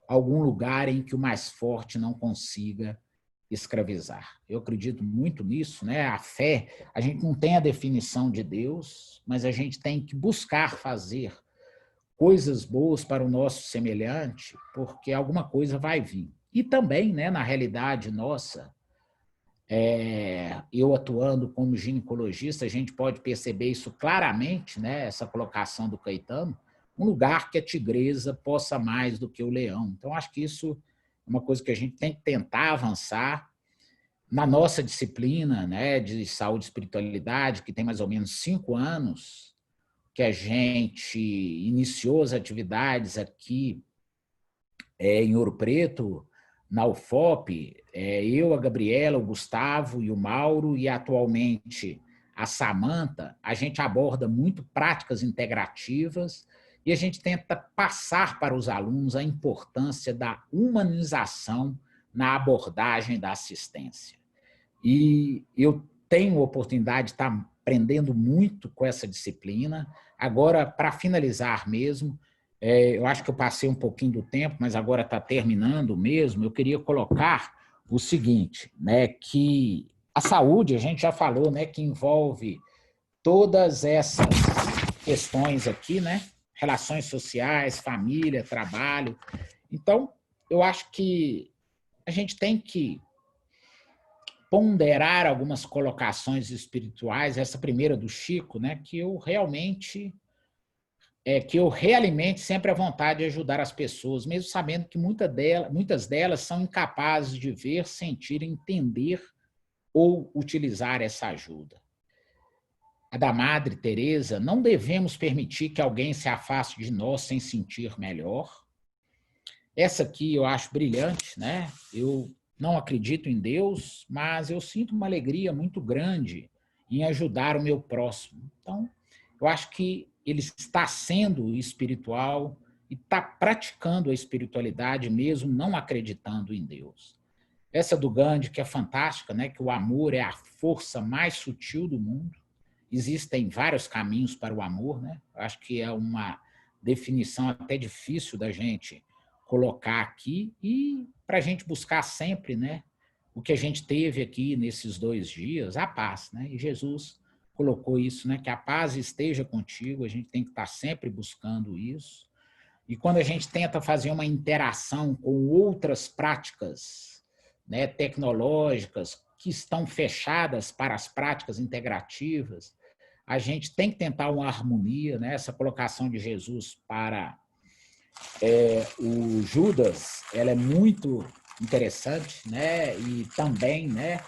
algum lugar em que o mais forte não consiga escravizar. Eu acredito muito nisso, né? A fé, a gente não tem a definição de Deus, mas a gente tem que buscar fazer coisas boas para o nosso semelhante, porque alguma coisa vai vir. E também, né, na realidade nossa, eu atuando como ginecologista, a gente pode perceber isso claramente, né, essa colocação do Caetano, um lugar que a tigresa possa mais do que o leão. Então, acho que isso é uma coisa que a gente tem que tentar avançar na nossa disciplina, né, de saúde e espiritualidade, que tem mais ou menos 5 anos, que a gente iniciou as atividades aqui em Ouro Preto, na UFOP, eu, a Gabriela, o Gustavo e o Mauro, e atualmente a Samanta, a gente aborda muito práticas integrativas e a gente tenta passar para os alunos a importância da humanização na abordagem da assistência. E eu tenho a oportunidade de estar aprendendo muito com essa disciplina. Agora, para finalizar mesmo, eu acho que eu passei um pouquinho do tempo, mas agora está terminando mesmo, eu queria colocar o seguinte, né, que a saúde, a gente já falou, né, que envolve todas essas questões aqui, né, relações sociais, família, trabalho. Então, eu acho que a gente tem que ponderar algumas colocações espirituais, essa primeira do Chico, né, que eu realmente que eu realimente sempre a vontade de ajudar as pessoas, mesmo sabendo que muitas delas são incapazes de ver, sentir, entender ou utilizar essa ajuda. A da Madre Teresa, não devemos permitir que alguém se afaste de nós sem sentir melhor. Essa aqui eu acho brilhante, né? Eu não acredito em Deus, mas eu sinto uma alegria muito grande em ajudar o meu próximo. Então, eu acho que ele está sendo espiritual e está praticando a espiritualidade mesmo não acreditando em Deus. Essa do Gandhi, que é fantástica, né? Que o amor é a força mais sutil do mundo. Existem vários caminhos para o amor, né? Eu acho que é uma definição até difícil da gente colocar aqui e para a gente buscar sempre, né, o que a gente teve aqui nesses 2 dias, a paz, né? E Jesus colocou isso, né, que a paz esteja contigo, a gente tem que estar sempre buscando isso. E quando a gente tenta fazer uma interação com outras práticas, né, tecnológicas que estão fechadas para as práticas integrativas, a gente tem que tentar uma harmonia, né? Essa colocação de Jesus para o Judas, ela é muito interessante, né? E também, né,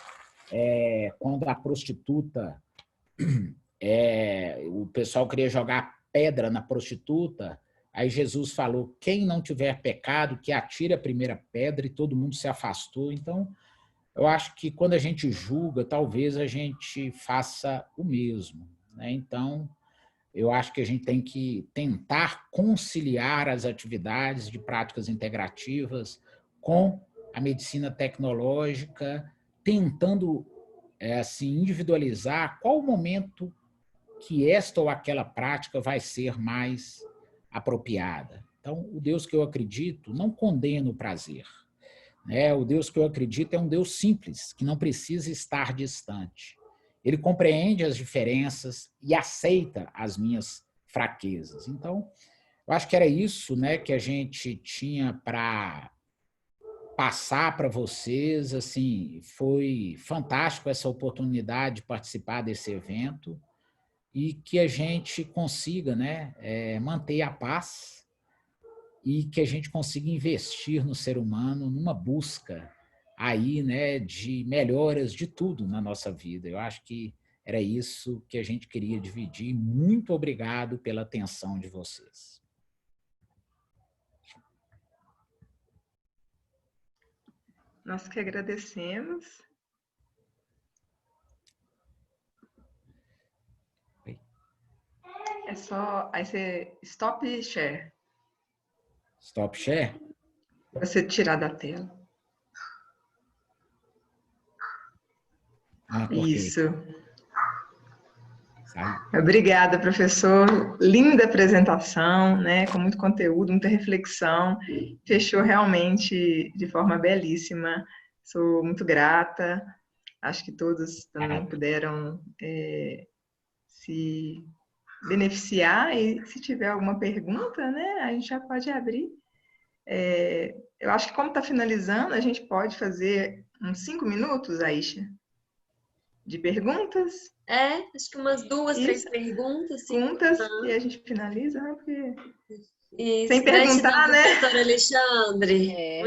quando a prostituta, o pessoal queria jogar pedra na prostituta, aí Jesus falou, quem não tiver pecado, que atire a primeira pedra, e todo mundo se afastou. Então, eu acho que quando a gente julga, talvez a gente faça o mesmo, né? Então, eu acho que a gente tem que tentar conciliar as atividades de práticas integrativas com a medicina tecnológica, tentando assim, individualizar qual o momento que esta ou aquela prática vai ser mais apropriada. Então, o Deus que eu acredito não condena o prazer, né? O Deus que eu acredito é um Deus simples, que não precisa estar distante. Ele compreende as diferenças e aceita as minhas fraquezas. Então, eu acho que era isso, né, que a gente tinha para passar para vocês, assim, foi fantástico essa oportunidade de participar desse evento e que a gente consiga, né, manter a paz e que a gente consiga investir no ser humano numa busca aí, né, de melhoras de tudo na nossa vida. Eu acho que era isso que a gente queria dividir. Muito obrigado pela atenção de vocês. Nós que agradecemos. É só... Aí você... Stop share. Stop share? Para você tirar da tela. Isso. Sai. Obrigada, professor. Linda apresentação, né? Com muito conteúdo, muita reflexão. Fechou realmente de forma belíssima. Sou muito grata. Acho que todos também puderam se beneficiar. E se tiver alguma pergunta, né? A gente já pode abrir. Eu acho que como está finalizando, a gente pode fazer uns 5 minutos, Aisha, de perguntas. Acho que umas 2, 3 perguntas. Perguntas e a gente finaliza, né? Porque... Isso. Sem perguntar, gratidão, né? professor Alexandre.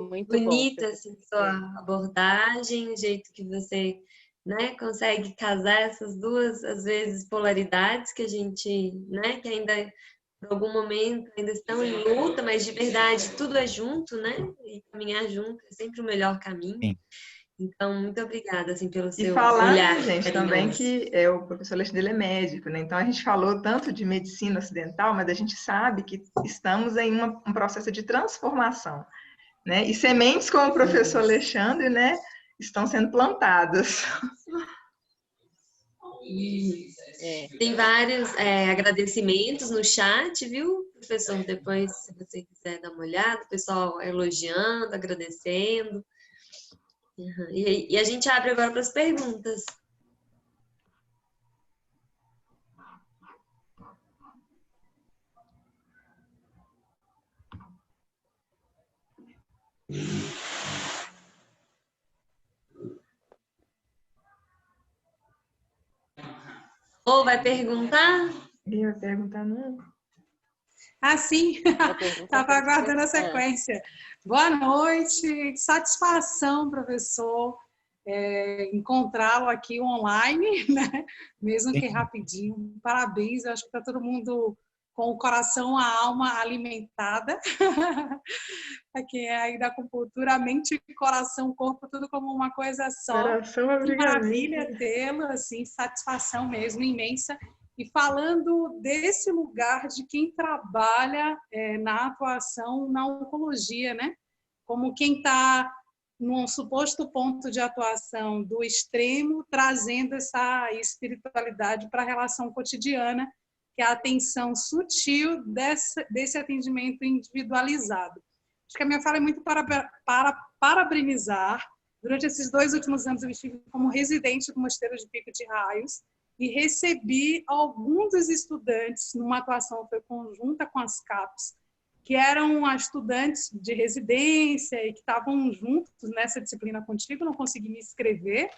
Muito Bonita bom, assim, sua abordagem, o jeito que você, né, consegue casar essas duas, às vezes, polaridades que a gente, né, que ainda, por algum momento, ainda estão em luta, mas de verdade tudo é junto, né? E caminhar junto é sempre o melhor caminho. Sim. Então, muito obrigada, assim, pelo seu E falar, olhar, gente, carinhoso. também que o professor Alexandre é médico, né? Então, a gente falou tanto de medicina ocidental, mas a gente sabe que estamos em um processo de transformação, né? E sementes como o professor Alexandre, né, estão sendo plantadas. Tem vários agradecimentos no chat, viu, professor? Depois, se você quiser dar uma olhada, o pessoal elogiando, agradecendo. E a gente abre agora para as perguntas. Ou vai perguntar? Ninguém vai perguntar, não? Sim, estava aguardando a sequência. Boa noite, satisfação, professor, encontrá-lo aqui online, né? Mesmo que rapidinho. Parabéns, eu acho que está todo mundo com o coração, a alma alimentada. Aqui é aí da acupuntura, a mente, coração, o corpo, tudo como uma coisa só. Coração, que maravilha tê-lo, assim, satisfação mesmo, imensa. E falando desse lugar de quem trabalha na atuação na oncologia, né? Como quem está num suposto ponto de atuação do extremo, trazendo essa espiritualidade para a relação cotidiana, que é a atenção sutil desse atendimento individualizado. Acho que a minha fala é muito para parabenizar. Durante esses 2 últimos anos, eu estive como residente do Mosteiro de Pico de Raios e recebi alguns dos estudantes numa atuação que foi conjunta com as CAPs, que eram estudantes de residência e que estavam juntos nessa disciplina contigo. Não consegui me inscrever,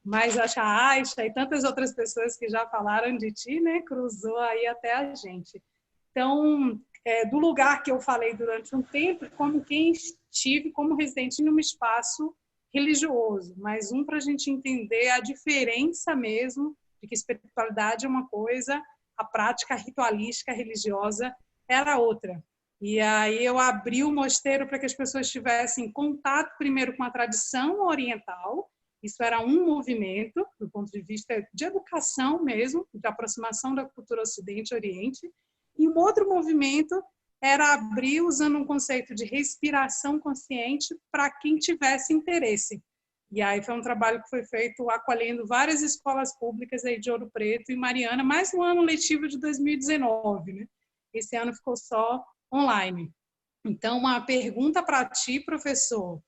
mas acho a Aisha e tantas outras pessoas que já falaram de ti, né, cruzou aí até a gente. Então, do lugar que eu falei durante um tempo, como quem estive como residente em um espaço religioso, mas para a gente entender a diferença mesmo de que espiritualidade é uma coisa, a prática ritualística religiosa era outra. E aí eu abri o mosteiro para que as pessoas tivessem contato primeiro com a tradição oriental. Isso era um movimento, do ponto de vista de educação mesmo, de aproximação da cultura Ocidente-Oriente. E um outro movimento era abrir usando um conceito de respiração consciente para quem tivesse interesse. E aí foi um trabalho que foi feito acolhendo várias escolas públicas aí de Ouro Preto e Mariana, mais no ano letivo de 2019, né? Esse ano ficou só online. Então, uma pergunta para ti, professor,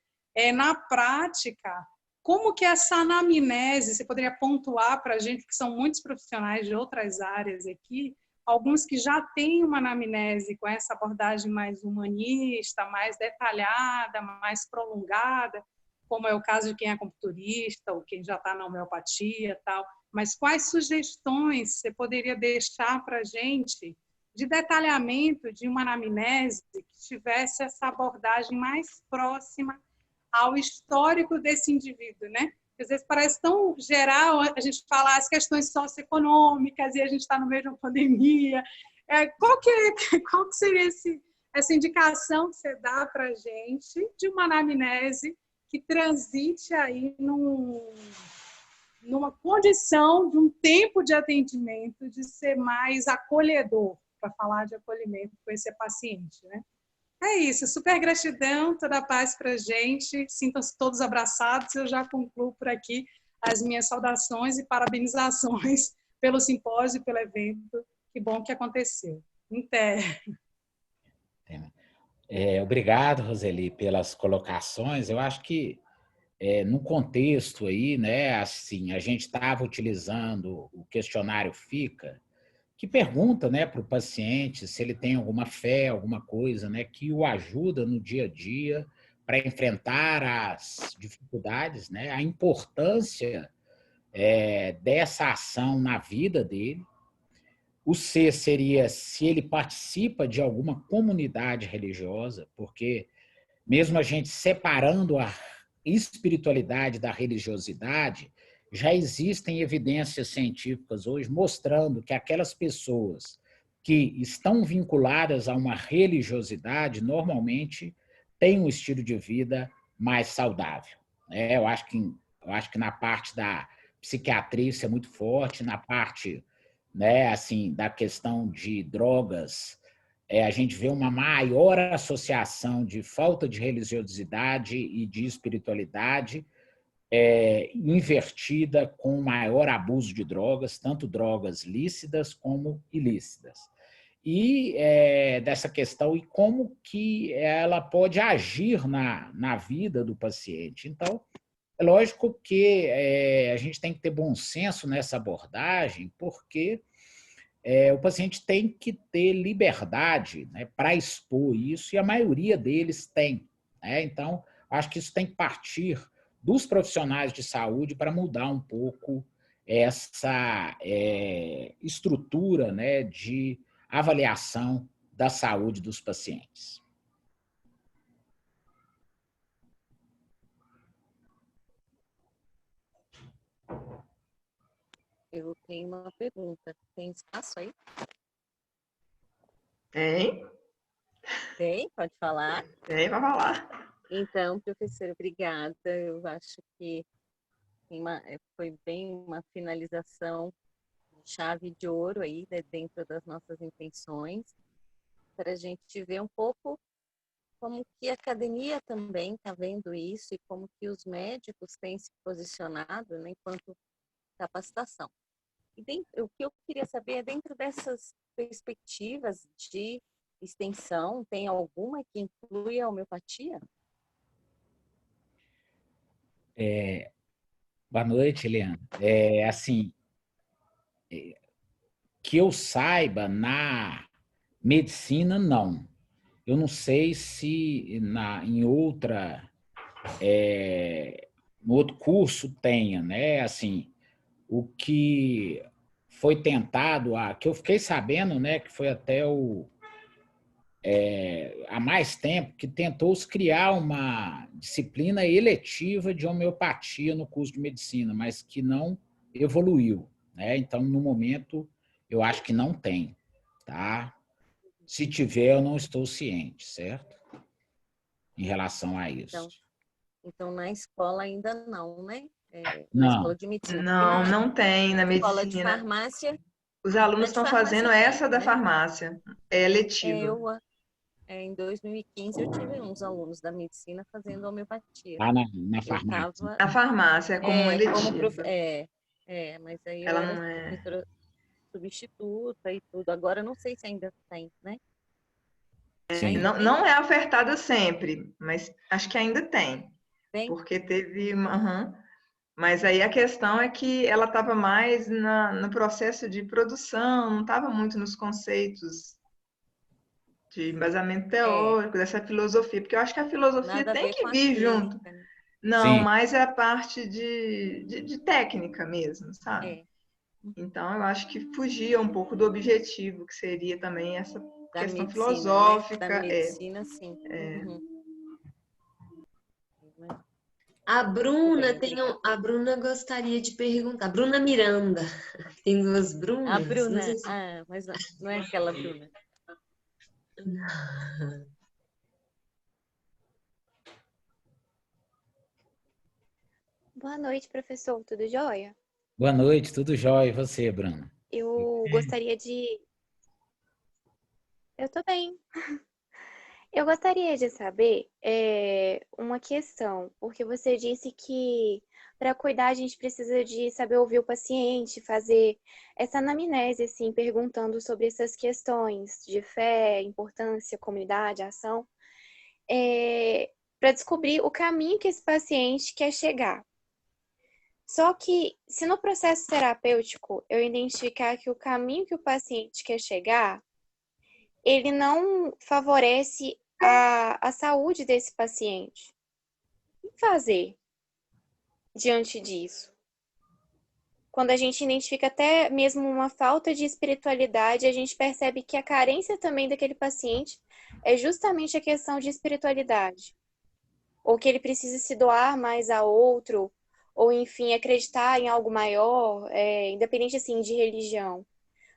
na prática, como que essa anamnese, você poderia pontuar para a gente, que são muitos profissionais de outras áreas aqui, alguns que já têm uma anamnese com essa abordagem mais humanista, mais detalhada, mais prolongada, como é o caso de quem é acupunturista ou quem já está na homeopatia e tal. Mas quais sugestões você poderia deixar para a gente de detalhamento de uma anamnese que tivesse essa abordagem mais próxima ao histórico desse indivíduo, né? Às vezes parece tão geral a gente falar as questões socioeconômicas e a gente está no meio de uma pandemia. Qual que seria essa indicação que você dá para a gente de uma anamnese que transite aí numa condição de um tempo de atendimento de ser mais acolhedor, para falar de acolhimento com esse paciente, né? É isso, super gratidão, toda a paz para a gente, sintam-se todos abraçados, eu já concluo por aqui as minhas saudações e parabenizações pelo simpósio e pelo evento, que bom que aconteceu. Até. Obrigado, Roseli, pelas colocações. Eu acho que no contexto aí, né, assim, a gente estava utilizando o questionário FICA, que pergunta, né, para o paciente se ele tem alguma fé, alguma coisa, né, que o ajuda no dia a dia para enfrentar as dificuldades, né, a importância dessa ação na vida dele. O C seria se ele participa de alguma comunidade religiosa, porque mesmo a gente separando a espiritualidade da religiosidade, já existem evidências científicas hoje mostrando que aquelas pessoas que estão vinculadas a uma religiosidade normalmente têm um estilo de vida mais saudável. Eu acho que na parte da psiquiatria isso é muito forte, na parte, né, assim, da questão de drogas, a gente vê uma maior associação de falta de religiosidade e de espiritualidade invertida com maior abuso de drogas, tanto drogas lícitas como ilícitas. E dessa questão, e como que ela pode agir na vida do paciente. Então, é lógico que a gente tem que ter bom senso nessa abordagem, porque o paciente tem que ter liberdade, né, para expor isso, e a maioria deles tem, né? Então, acho que isso tem que partir dos profissionais de saúde para mudar um pouco essa estrutura, né, de avaliação da saúde dos pacientes. Eu tenho uma pergunta. Tem espaço aí? Tem? Tem? Pode falar? Tem, vai falar. Então, professora, obrigada. Eu acho que foi bem uma finalização de chave de ouro aí, né, dentro das nossas intenções, para a gente ver um pouco como que a academia também está vendo isso e como que os médicos têm se posicionado, né, enquanto capacitação. O que eu queria saber é, dentro dessas perspectivas de extensão, tem alguma que inclui a homeopatia? Boa noite, Eliana. Assim, que eu saiba, na medicina, não. Eu não sei se em no outro curso tenha, né? Assim, o que foi tentado, que eu fiquei sabendo, né, que foi até há mais tempo, que tentou-se criar uma disciplina eletiva de homeopatia no curso de medicina, mas que não evoluiu, né? Então, no momento, eu acho que não tem, tá? Se tiver, eu não estou ciente, certo? Em relação a isso. Então na escola ainda não, né? Na Não. escola de medicina. Não tem na medicina. Escola de farmácia. Os alunos estão fazendo essa da farmácia. É letiva. Em 2015 eu tive uns alunos da medicina fazendo homeopatia. Lá na farmácia. Na farmácia, como eletiva. Mas aí ela eu era não é professora substituta e tudo. Agora eu não sei se ainda tem, né? Sim. Não é ofertada sempre, mas acho que ainda tem. Tem? Porque teve Mas aí a questão é que ela estava mais no processo de produção, não estava muito nos conceitos de embasamento teórico, dessa filosofia, porque eu acho que a filosofia Nada a tem ver que com a vir junto. clínica, né? Não, Sim, mas é a parte de técnica mesmo, sabe? É, Então, eu acho que fugia um pouco do objetivo, que seria também essa da questão medicina, né? Da filosófica. medicina, sim. Uhum. A Muito Bruna bem, obrigada. a Bruna gostaria de perguntar. Bruna Miranda. Tem duas A Brunas? Não sei Bruna, se... mas não é aquela Bruna. Boa noite, professor. Tudo jóia? boa noite, tudo jóia. E você, Bruno? Eu gostaria de. Eu tô bem. Eu gostaria de saber uma questão, porque você disse que para cuidar a gente precisa de saber ouvir o paciente, fazer essa anamnese, assim, perguntando sobre essas questões de fé, importância, comunidade, ação, para descobrir o caminho que esse paciente quer chegar. Só que, se no processo terapêutico eu identificar que o caminho que o paciente quer chegar, ele não favorece a saúde desse paciente, o que fazer diante disso? Quando a gente identifica até mesmo uma falta de espiritualidade, a gente percebe que a carência também daquele paciente é justamente a questão de espiritualidade. Ou que ele precisa se doar mais a outro, ou enfim, acreditar em algo maior, independente assim de religião.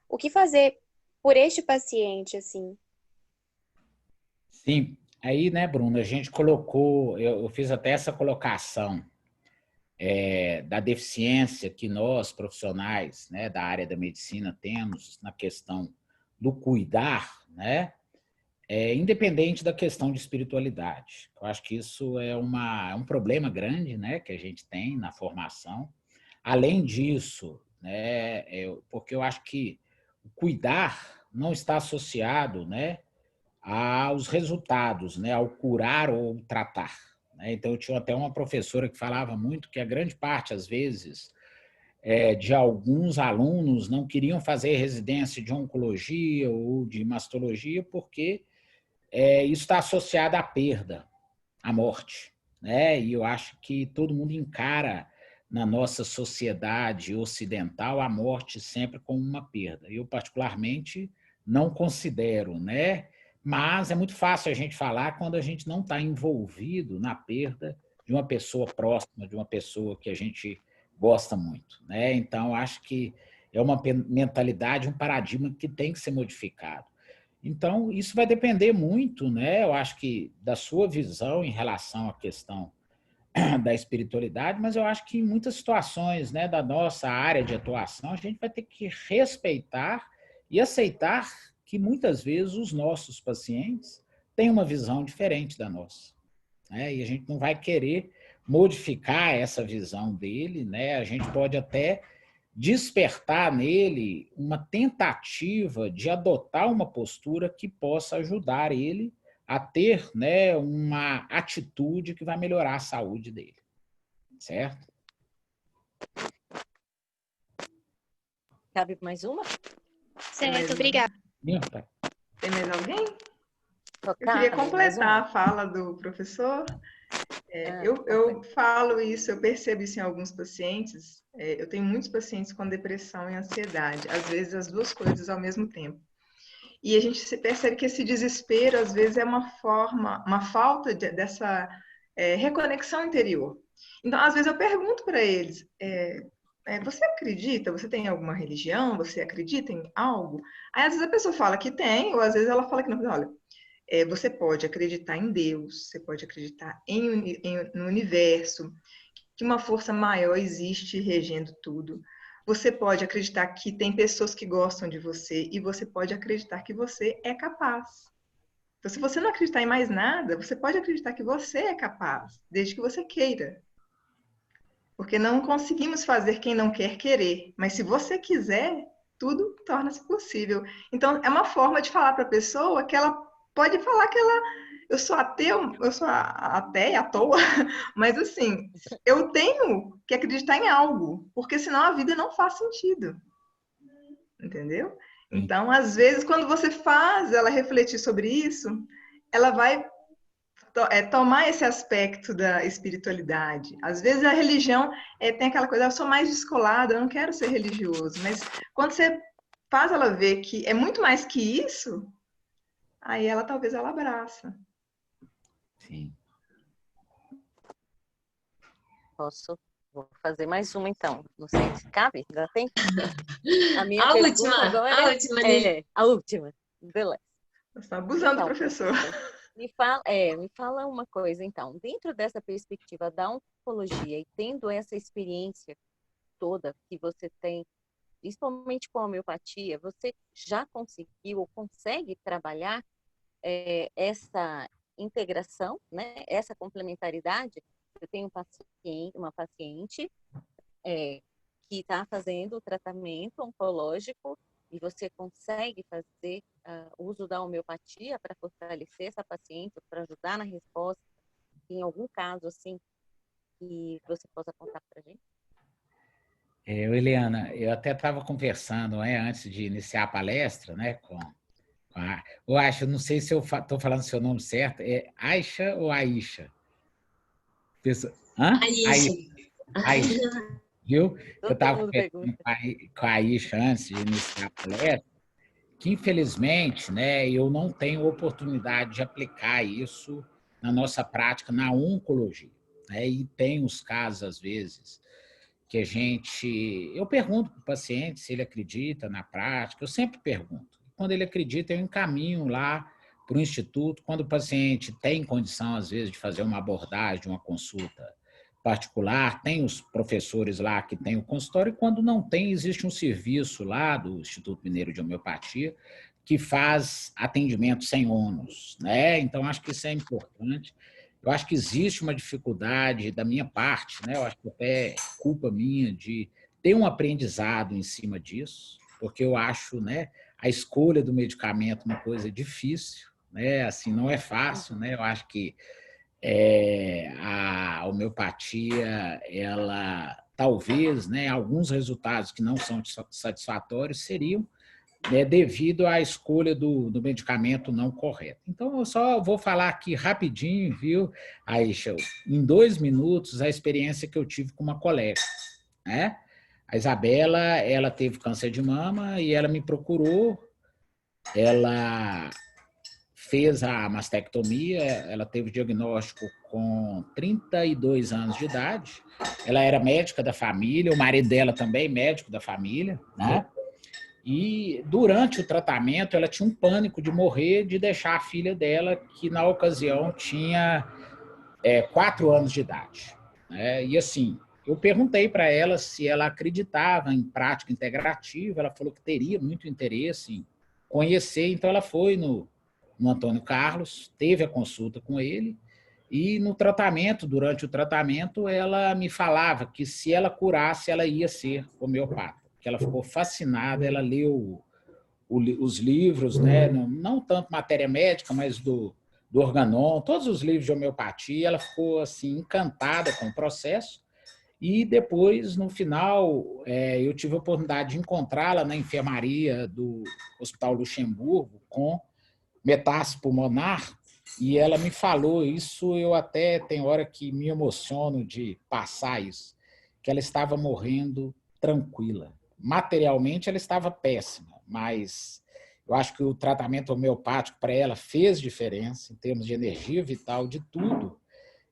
O que fazer por este paciente, assim? Sim, aí, né, Bruno, a gente colocou, eu fiz até essa colocação da deficiência que nós, profissionais, né, da área da medicina, temos na questão do cuidar, né, independente da questão de espiritualidade. Eu acho que isso é um problema grande, né, que a gente tem na formação. Além disso, né, porque eu acho que o cuidar não está associado, né, aos resultados, né, ao curar ou tratar. Né? Então, eu tinha até uma professora que falava muito que a grande parte, às vezes, de alguns alunos não queriam fazer residência de oncologia ou de mastologia porque isso está associado à perda, à morte. Né? E eu acho que todo mundo encara na nossa sociedade ocidental a morte sempre como uma perda. Eu, particularmente, não considero, né? Mas é muito fácil a gente falar quando a gente não está envolvido na perda de uma pessoa próxima, de uma pessoa que a gente gosta muito. Né? Então, acho que é uma mentalidade, um paradigma que tem que ser modificado. Então, isso vai depender muito, né? Eu acho que da sua visão em relação à questão da espiritualidade, mas eu acho que em muitas situações, né, da nossa área de atuação, a gente vai ter que respeitar e aceitar que muitas vezes os nossos pacientes têm uma visão diferente da nossa, né? E a gente não vai querer modificar essa visão dele, né? A gente pode até despertar nele uma tentativa de adotar uma postura que possa ajudar ele a ter, né, uma atitude que vai melhorar a saúde dele. Certo? Cabe mais uma? Certo, obrigada. Tem mais alguém? Eu Tocar? queria Mais completar uma? a fala do professor. Eu falo isso, eu percebo isso em alguns pacientes. Eu tenho muitos pacientes com depressão e ansiedade, às vezes as duas coisas ao mesmo tempo. E a gente se percebe que esse desespero, às vezes, é uma falta dessa reconexão interior. Então, às vezes, eu pergunto para eles: você acredita? Você tem alguma religião? Você acredita em algo? Aí, às vezes, a pessoa fala que tem, ou às vezes ela fala que não. Olha, você pode acreditar em Deus, você pode acreditar no universo, que uma força maior existe regendo tudo. Você pode acreditar que tem pessoas que gostam de você e você pode acreditar que você é capaz. Então, se você não acreditar em mais nada, você pode acreditar que você é capaz, desde que você queira. Porque não conseguimos fazer quem não quer querer, mas se você quiser, tudo torna-se possível. Então, é uma forma de falar para a pessoa que ela pode falar eu sou ateu, eu sou ateia à toa, mas assim, eu tenho que acreditar em algo, porque senão a vida não faz sentido. Entendeu? Sim. Então, às vezes, quando você faz ela refletir sobre isso, ela vai tomar esse aspecto da espiritualidade. Às vezes a religião tem aquela coisa, eu sou mais descolada, eu não quero ser religioso, mas quando você faz ela ver que é muito mais que isso, aí ela talvez ela abraça. Sim. Vou fazer mais uma então. Não sei se cabe, dá tempo? A minha A pergunta última, agora a última, Lili. a última. Beleza. Você está abusando, Então, professor. me fala uma coisa, então. Dentro dessa perspectiva da oncologia e tendo essa experiência toda que você tem, principalmente com a homeopatia, você já conseguiu ou consegue trabalhar essa integração, né? Essa complementaridade? Eu tenho uma paciente que está fazendo o tratamento oncológico e você consegue fazer uso da homeopatia para fortalecer essa paciente, para ajudar na resposta, em algum caso assim que você possa contar para a gente? Eliana, eu até estava conversando antes de iniciar a palestra, né, com eu acho, não sei se eu estou falando seu nome certo, é Aisha ou Aisha? Hã? Aisha. Aisha, viu? Eu Todo estava mundo conversando pergunta. com a Aisha antes de iniciar a palestra, que infelizmente, né, eu não tenho oportunidade de aplicar isso na nossa prática na oncologia, né? E tem os casos, às vezes, que eu pergunto para o paciente se ele acredita na prática, eu sempre pergunto. Quando ele acredita, eu encaminho lá para o instituto. Quando o paciente tem condição, às vezes, de fazer uma abordagem, uma consulta particular, tem os professores lá que têm o consultório, e quando não tem, existe um serviço lá do Instituto Mineiro de Homeopatia que faz atendimento sem ônus, né? Então, acho que isso é importante. Eu acho que existe uma dificuldade da minha parte, né? Eu acho que até é culpa minha de ter um aprendizado em cima disso, porque eu acho, né, a escolha do medicamento uma coisa difícil, né? Assim, não é fácil, né? Eu acho que a homeopatia, ela talvez, né, alguns resultados que não são satisfatórios seriam devido à escolha do medicamento não correto. Então, eu só vou falar aqui rapidinho, viu, Aisha, em 2 minutos, a experiência que eu tive com uma colega, né? A Isabela, ela teve câncer de mama e ela me procurou, ela fez a mastectomia, ela teve diagnóstico com 32 anos de idade, ela era médica da família, o marido dela também médico da família, né? E durante o tratamento ela tinha um pânico de morrer, de deixar a filha dela, que na ocasião tinha 4 anos de idade, né? E assim, eu perguntei para ela se ela acreditava em prática integrativa, ela falou que teria muito interesse em conhecer, então ela foi no Antônio Carlos, teve a consulta com ele, e no tratamento, durante o tratamento, ela me falava que se ela curasse, ela ia ser homeopata, que ela ficou fascinada, ela leu os livros, né, não tanto matéria médica, mas do Organon, todos os livros de homeopatia, ela ficou assim encantada com o processo. E depois, no final, eu tive a oportunidade de encontrá-la na enfermaria do Hospital Luxemburgo com metástase pulmonar, e ela me falou isso, eu até tenho hora que me emociono de passar isso, que ela estava morrendo tranquila. Materialmente ela estava péssima, mas eu acho que o tratamento homeopático para ela fez diferença em termos de energia vital, de tudo.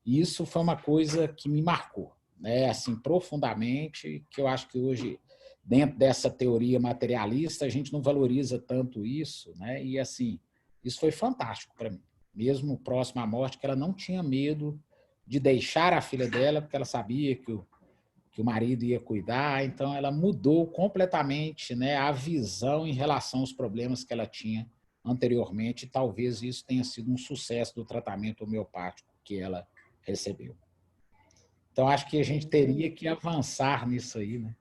E isso foi uma coisa que me marcou, né? Assim, profundamente, que eu acho que hoje, dentro dessa teoria materialista, a gente não valoriza tanto isso, né? E assim, isso foi fantástico para mim. Mesmo próximo à morte, que ela não tinha medo de deixar a filha dela, porque ela sabia que o marido ia cuidar, então ela mudou completamente, né, a visão em relação aos problemas que ela tinha anteriormente, e talvez isso tenha sido um sucesso do tratamento homeopático que ela recebeu. Então, acho que a gente teria que avançar nisso aí, né?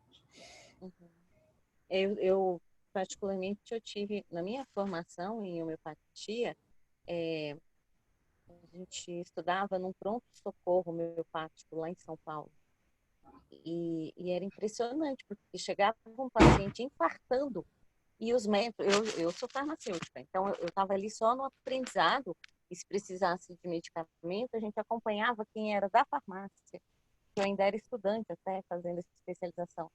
Eu particularmente, eu tive, na minha formação em homeopatia, A gente estudava num pronto-socorro homeopático lá em São Paulo. E era impressionante, porque chegava um paciente infartando e os médicos... Eu sou farmacêutica, então eu estava ali só no aprendizado, e se precisasse de medicamento, a gente acompanhava quem era da farmácia, que eu ainda era estudante até, fazendo essa especialização.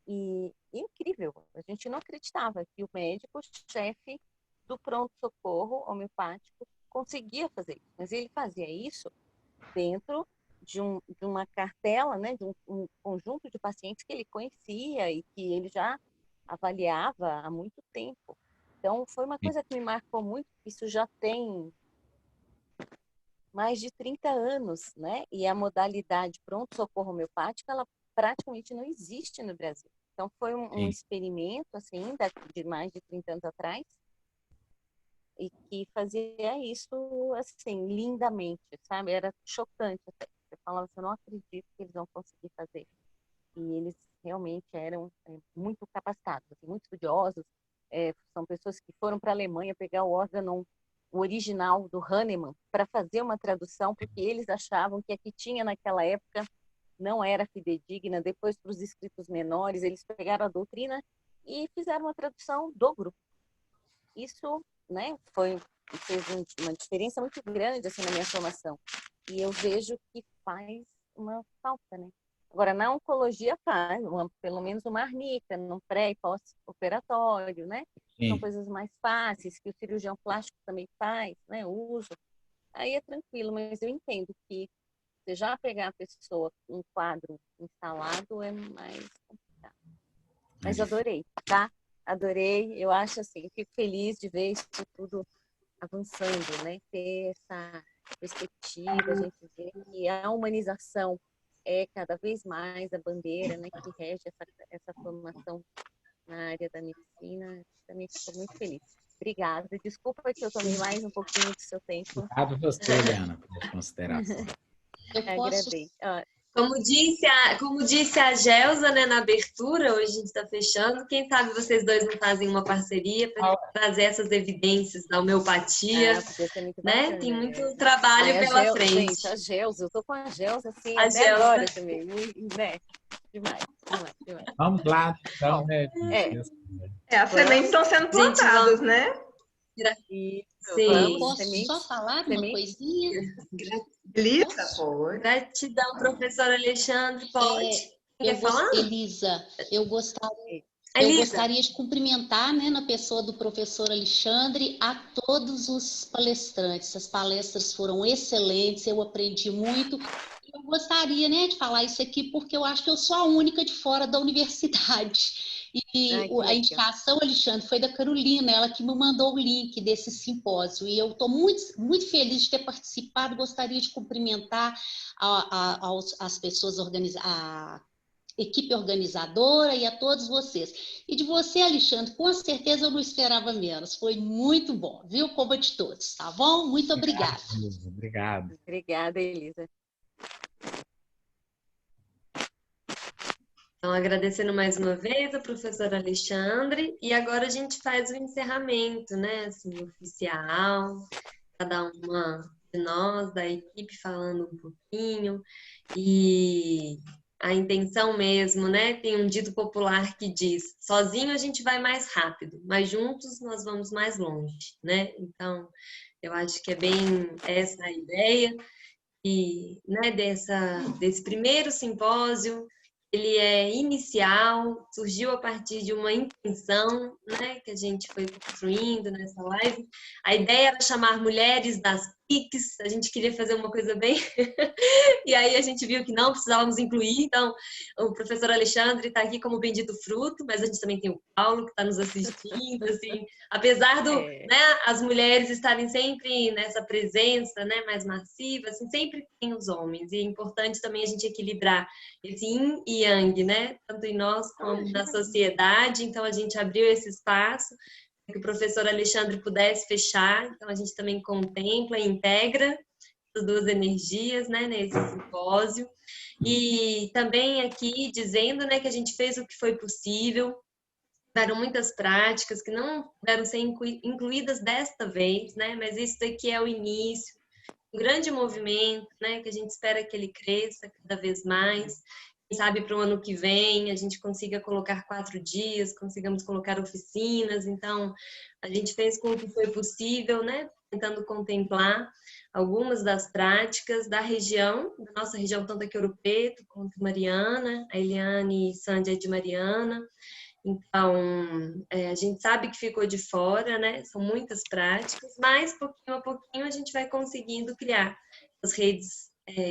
E incrível, a gente não acreditava que o médico-chefe do pronto-socorro homeopático conseguia fazer isso. Mas ele fazia isso dentro de uma cartela, né, de um conjunto de pacientes que ele conhecia e que ele já avaliava há muito tempo. Então, foi uma coisa que me marcou muito. Isso já tem mais de 30 anos, né? E a modalidade pronto-socorro homeopática, ela praticamente não existe no Brasil. Então, foi um experimento, assim, de mais de 30 anos atrás, e que fazia isso, assim, lindamente, sabe? Era chocante até. Eu falava assim, eu não acredito que eles vão conseguir fazer. E eles realmente eram muito capacitados, assim, muito estudiosos. São pessoas que foram para a Alemanha pegar o órgão, o original do Hahnemann, para fazer uma tradução, porque eles achavam que a que tinha naquela época não era fidedigna. Depois, para os escritos menores, eles pegaram a doutrina e fizeram uma tradução do grupo. Isso, né, fez uma diferença muito grande assim, na minha formação. E eu vejo que faz uma falta, né? Agora, na oncologia faz, pelo menos uma arnica, no pré e pós-operatório, né? São coisas mais fáceis, que o cirurgião plástico também faz, né? O uso. Aí é tranquilo, mas eu entendo que você já pegar a pessoa com um quadro instalado é mais complicado. Mas adorei, tá? Adorei. Eu acho assim, fico feliz de ver isso tudo avançando, né? Ter essa perspectiva, a gente vê que a humanização é cada vez mais a bandeira, né, que rege essa formação na área da medicina. Também estou muito feliz. Obrigada. Desculpa que eu tomei mais um pouquinho do seu tempo. Obrigado a você, Eliana, pelas considerações. Agradeço. Como disse a Gelsa, né, na abertura, hoje a gente está fechando. Quem sabe vocês dois não fazem uma parceria para trazer essas evidências da homeopatia, né? Tem muito trabalho pela frente. Gente, a Gelsa, eu tô com a Gelsa assim, A até Gelsa. agora também, né? Demais. Vamos lá, então, né? As sementes estão sendo plantadas, né? Sim. Posso só falar uma coisinha? Elisa, pode. Gratidão, professor Alexandre, pode. Quer falar? Elisa, eu gostaria de cumprimentar, né, na pessoa do professor Alexandre, a todos os palestrantes. As palestras foram excelentes, eu aprendi muito. Eu gostaria, né, de falar isso aqui porque eu acho que eu sou a única de fora da universidade. E a indicação, Alexandre, foi da Carolina, ela que me mandou o link desse simpósio. E eu estou muito, muito feliz de ter participado. Gostaria de cumprimentar as pessoas a equipe organizadora e a todos vocês. E de você, Alexandre, com certeza eu não esperava menos. Foi muito bom, viu? Como a de todos, tá bom? Muito obrigada. Obrigado. Obrigada, Elisa. Então, agradecendo mais uma vez ao professor Alexandre, e agora a gente faz o encerramento, né, assim, oficial, cada uma de nós, da equipe, falando um pouquinho, e a intenção mesmo, né, tem um dito popular que diz, sozinho a gente vai mais rápido, mas juntos nós vamos mais longe, né, então, eu acho que é bem essa a ideia, e, né, desse primeiro simpósio. Ele é inicial, surgiu a partir de uma intenção, né, que a gente foi construindo nessa live. A ideia era chamar mulheres das PICs, a gente queria fazer uma coisa bem... e aí a gente viu que não precisávamos incluir, então o professor Alexandre está aqui como bendito fruto, mas a gente também tem o Paulo que está nos assistindo, assim, apesar né, as mulheres estarem sempre nessa presença, né, mais massiva, assim, sempre tem os homens, e é importante também a gente equilibrar esse yin e yang, né, tanto em nós como na sociedade, então a gente abriu esse espaço para que o professor Alexandre pudesse fechar, então a gente também contempla e integra as duas energias, né, nesse simpósio, e também aqui dizendo, né, que a gente fez o que foi possível, tiveram muitas práticas que não puderam ser incluídas desta vez, né, mas isso daqui é o início, um grande movimento, né, que a gente espera que ele cresça cada vez mais. Quem sabe para o ano que vem a gente consiga colocar 4 dias, consigamos colocar oficinas. Então, a gente fez com o que foi possível, né, tentando contemplar algumas das práticas da região, da nossa região, tanto aqui Ouro Preto quanto Mariana, a Eliane e Sandy é de Mariana. Então, a gente sabe que ficou de fora, né? São muitas práticas, mas pouquinho a pouquinho a gente vai conseguindo criar as redes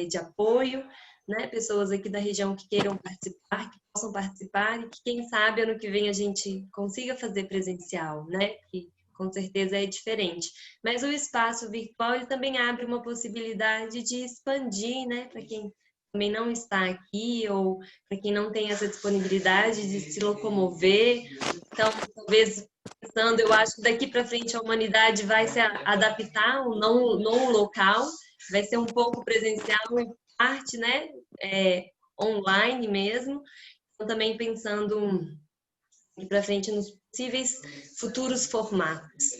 de apoio, né? Pessoas aqui da região que queiram participar, que possam participar e que, quem sabe, ano que vem a gente consiga fazer presencial, né? Que com certeza é diferente. Mas o espaço virtual, ele também abre uma possibilidade de expandir, né? Para quem também não está aqui, ou para quem não tem essa disponibilidade de se locomover. Então, talvez, pensando, eu acho que daqui para frente a humanidade vai se adaptar ao novo local, vai ser um pouco presencial em parte, né? Online mesmo. Então, também pensando para frente nos possíveis futuros formatos.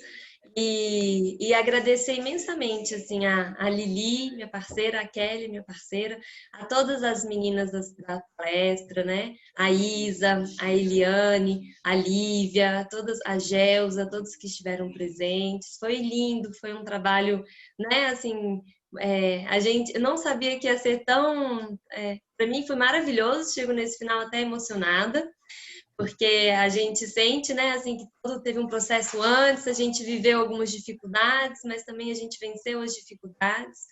E agradecer imensamente assim, a Lili, minha parceira, a Kelly, minha parceira, a todas as meninas da palestra, né? A Isa, a Eliane, a Lívia, a Gelsa, todos que estiveram presentes. Foi lindo, foi um trabalho, né? Assim, a gente não sabia que ia ser tão... para mim foi maravilhoso, chego nesse final até emocionada, porque a gente sente, né, assim, que tudo teve um processo antes, a gente viveu algumas dificuldades, mas também a gente venceu as dificuldades,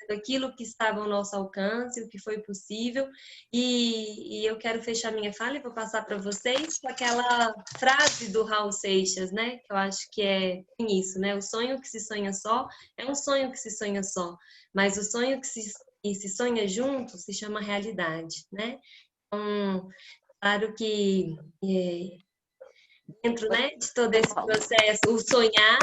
aquilo que estava ao nosso alcance, o que foi possível, e eu quero fechar minha fala e vou passar para vocês com aquela frase do Raul Seixas, né, que eu acho que é isso, né, o sonho que se sonha só é um sonho que se sonha só, mas o sonho que se sonha junto se chama realidade, né, então, claro que dentro, né, de todo esse processo, o sonhar,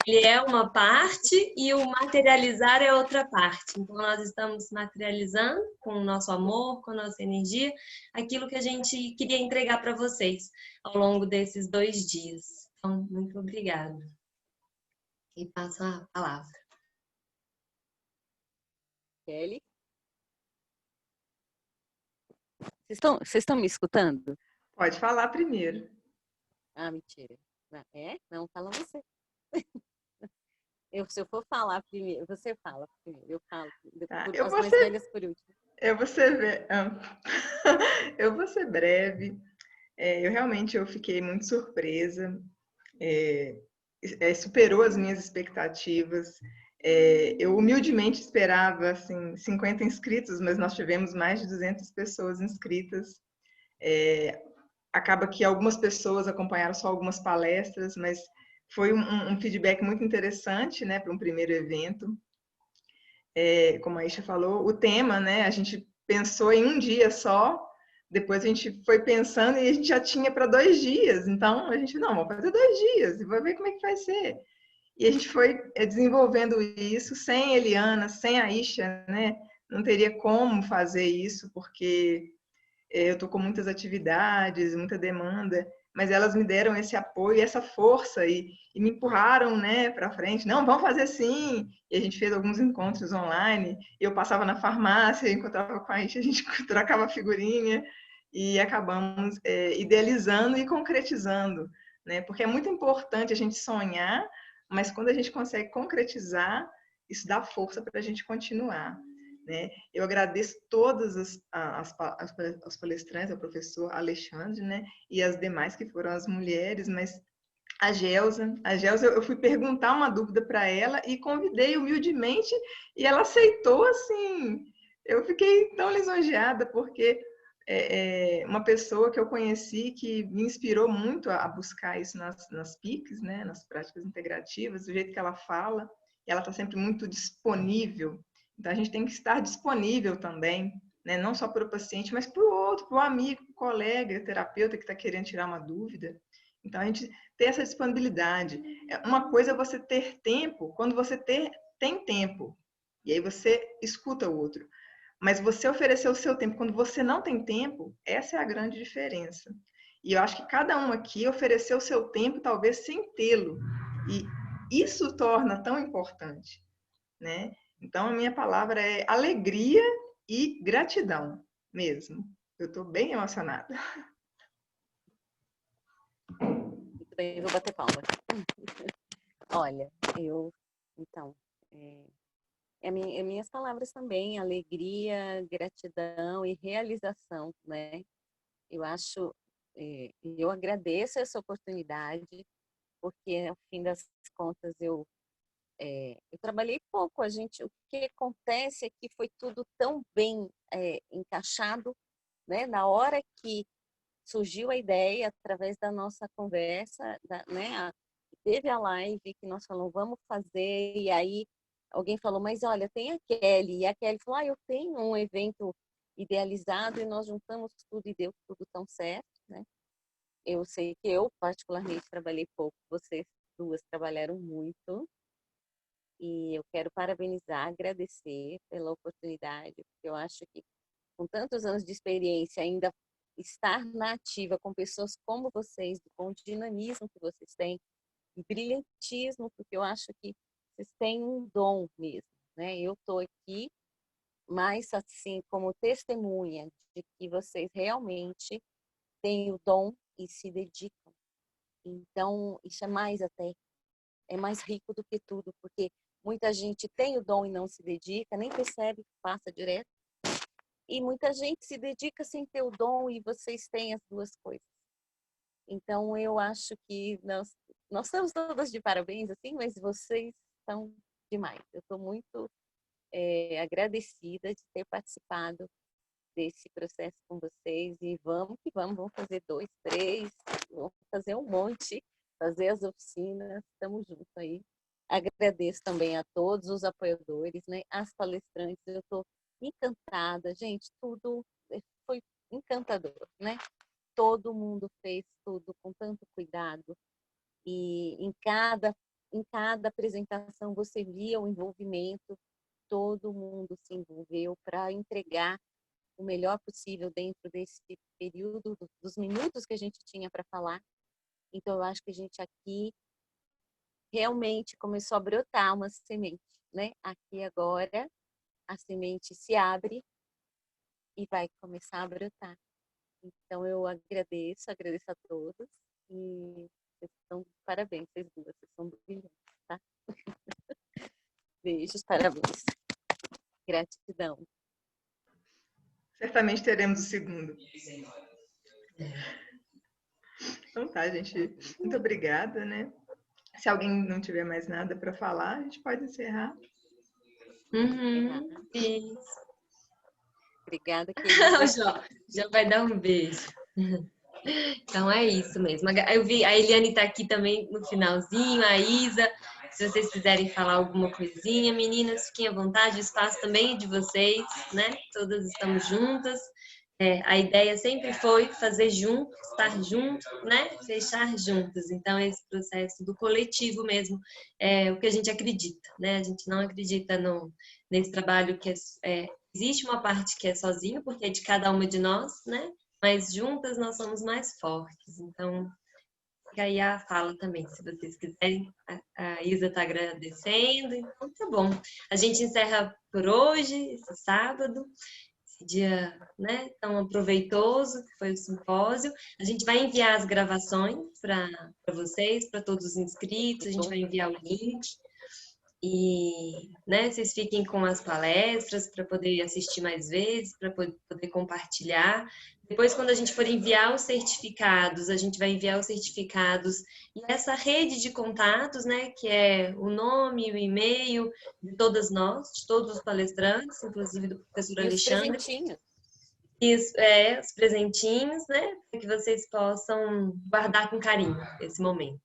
ele é uma parte e o materializar é outra parte. Então, nós estamos materializando com o nosso amor, com a nossa energia, aquilo que a gente queria entregar para vocês ao longo desses 2 dias. Então, muito obrigada. E passo a palavra. Kelly? Vocês estão me escutando? Pode falar primeiro. Ah, mentira. Não, fala você. Se eu for falar primeiro, você fala primeiro, eu falo. Tá. As mais velhas por último. Eu vou ser breve. Eu realmente fiquei muito surpresa. Superou as minhas expectativas. Eu humildemente esperava assim, 50 inscritos, mas nós tivemos mais de 200 pessoas inscritas. Acaba que algumas pessoas acompanharam só algumas palestras, mas foi um feedback muito interessante, né, para um primeiro evento. Como a Aisha falou, o tema, né, a gente pensou em um dia só, depois a gente foi pensando e a gente já tinha para 2 dias. Então, a gente, não, vamos fazer 2 dias e vai ver como é que vai ser. E a gente foi desenvolvendo isso sem Eliana, sem a Aisha, né? Não teria como fazer isso, porque eu estou com muitas atividades, muita demanda, mas elas me deram esse apoio, essa força e me empurraram, né, para frente. Não, vamos fazer sim. E a gente fez alguns encontros online. Eu passava na farmácia, encontrava com a Aisha, a gente trocava figurinha e acabamos idealizando e concretizando, né? Porque é muito importante a gente sonhar, mas quando a gente consegue concretizar, isso dá força para a gente continuar. Né? Eu agradeço todas as palestrantes, ao professor Alexandre, né? E as demais que foram as mulheres, mas a Gelsa, eu fui perguntar uma dúvida para ela e convidei humildemente e ela aceitou assim. Eu fiquei tão lisonjeada porque uma pessoa que eu conheci que me inspirou muito a buscar isso nas PICs, né? Nas práticas integrativas, do jeito que ela fala, ela está sempre muito disponível. Então, a gente tem que estar disponível também, né? Não só para o paciente, mas para o outro, para o amigo, para o colega, terapeuta que está querendo tirar uma dúvida. Então, a gente ter essa disponibilidade. Uma coisa é você ter tempo, quando você tem tempo, e aí você escuta o outro. Mas você oferecer o seu tempo quando você não tem tempo, essa é a grande diferença. E eu acho que cada um aqui ofereceu o seu tempo, talvez sem tê-lo. E isso torna tão importante, né? Então, a minha palavra é alegria e gratidão mesmo. Eu estou bem emocionada. Muito bem, vou bater palma. Olha, então, minhas palavras também, alegria, gratidão e realização, né? Eu acho, eu agradeço essa oportunidade, porque, ao fim das contas, eu trabalhei pouco. O que acontece é que foi tudo tão bem encaixado, né? Na hora que surgiu a ideia, através da nossa conversa, né? Teve a live que nós falamos, vamos fazer, e aí alguém falou, mas olha, tem a Kelly, e a Kelly falou, eu tenho um evento idealizado, e nós juntamos tudo e deu tudo tão certo, né? Eu sei que eu, particularmente, trabalhei pouco, vocês duas trabalharam muito, e eu quero parabenizar, agradecer pela oportunidade, porque eu acho que, com tantos anos de experiência, ainda estar na ativa com pessoas como vocês, com o dinamismo que vocês têm, e brilhantismo, porque eu acho que vocês têm um dom mesmo, né? Eu estou aqui mais assim como testemunha de que vocês realmente têm o dom e se dedicam. Então, isso é mais rico do que tudo, porque muita gente tem o dom e não se dedica, nem percebe que passa direto. E muita gente se dedica sem ter o dom, e vocês têm as duas coisas. Então, eu acho que nós estamos todas de parabéns, assim, mas vocês são demais. Eu estou muito agradecida de ter participado desse processo com vocês, e vamos que vamos fazer 2, 3, vamos fazer um monte, fazer as oficinas, estamos juntos aí. Agradeço também a todos os apoiadores, né, as palestrantes, eu estou encantada, gente, tudo foi encantador, né? Todo mundo fez tudo com tanto cuidado, e em cada apresentação você via o envolvimento, todo mundo se envolveu para entregar o melhor possível dentro desse período, dos minutos que a gente tinha para falar. Então, eu acho que a gente aqui realmente começou a brotar uma semente, né? Aqui agora a semente se abre e vai começar a brotar. Então, eu agradeço a todos, e vocês estão de parabéns, vocês duas, vocês são brilhantes, tá? Beijos, parabéns. Gratidão. Certamente teremos o segundo. Então tá, gente. Muito obrigada, né? Se alguém não tiver mais nada para falar, a gente pode encerrar. Isso. Obrigada, querida. Já vai dar um beijo. Então é isso mesmo. Eu vi, a Eliane está aqui também no finalzinho, a Isa. Se vocês quiserem falar alguma coisinha, meninas, fiquem à vontade, o espaço também é de vocês, né? Todas estamos juntas. A ideia sempre foi fazer junto, estar junto, né? Fechar juntas. Então, esse processo do coletivo mesmo é o que a gente acredita, né? A gente não acredita nesse trabalho que existe uma parte que é sozinho, porque é de cada uma de nós, né? Mas juntas nós somos mais fortes. Então, fica aí a fala também, se vocês quiserem. A Isa está agradecendo, então tá bom. A gente encerra por hoje, esse sábado. Esse dia, né, tão proveitoso que foi o simpósio. A gente vai enviar as gravações para vocês, para todos os inscritos, a gente vai enviar o link. E, né, vocês fiquem com as palestras para poder assistir mais vezes, para poder compartilhar. Depois, quando a gente for enviar os certificados, a gente vai enviar os certificados e essa rede de contatos, né, que é o nome, o e-mail de todas nós, de todos os palestrantes, inclusive do professor Alexandre. Os presentinhos. Isso, os presentinhos, né, para que vocês possam guardar com carinho esse momento.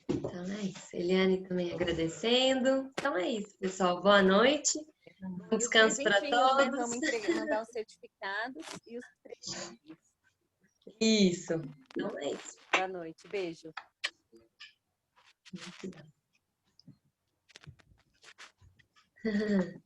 Então é isso. Eliane também agradecendo. Então é isso, pessoal. Boa noite. Bom descanso para todos. Né? Vamos mandar os certificados e os presentinhos. Isso. Então é isso. Boa noite. Beijo. Muito bom.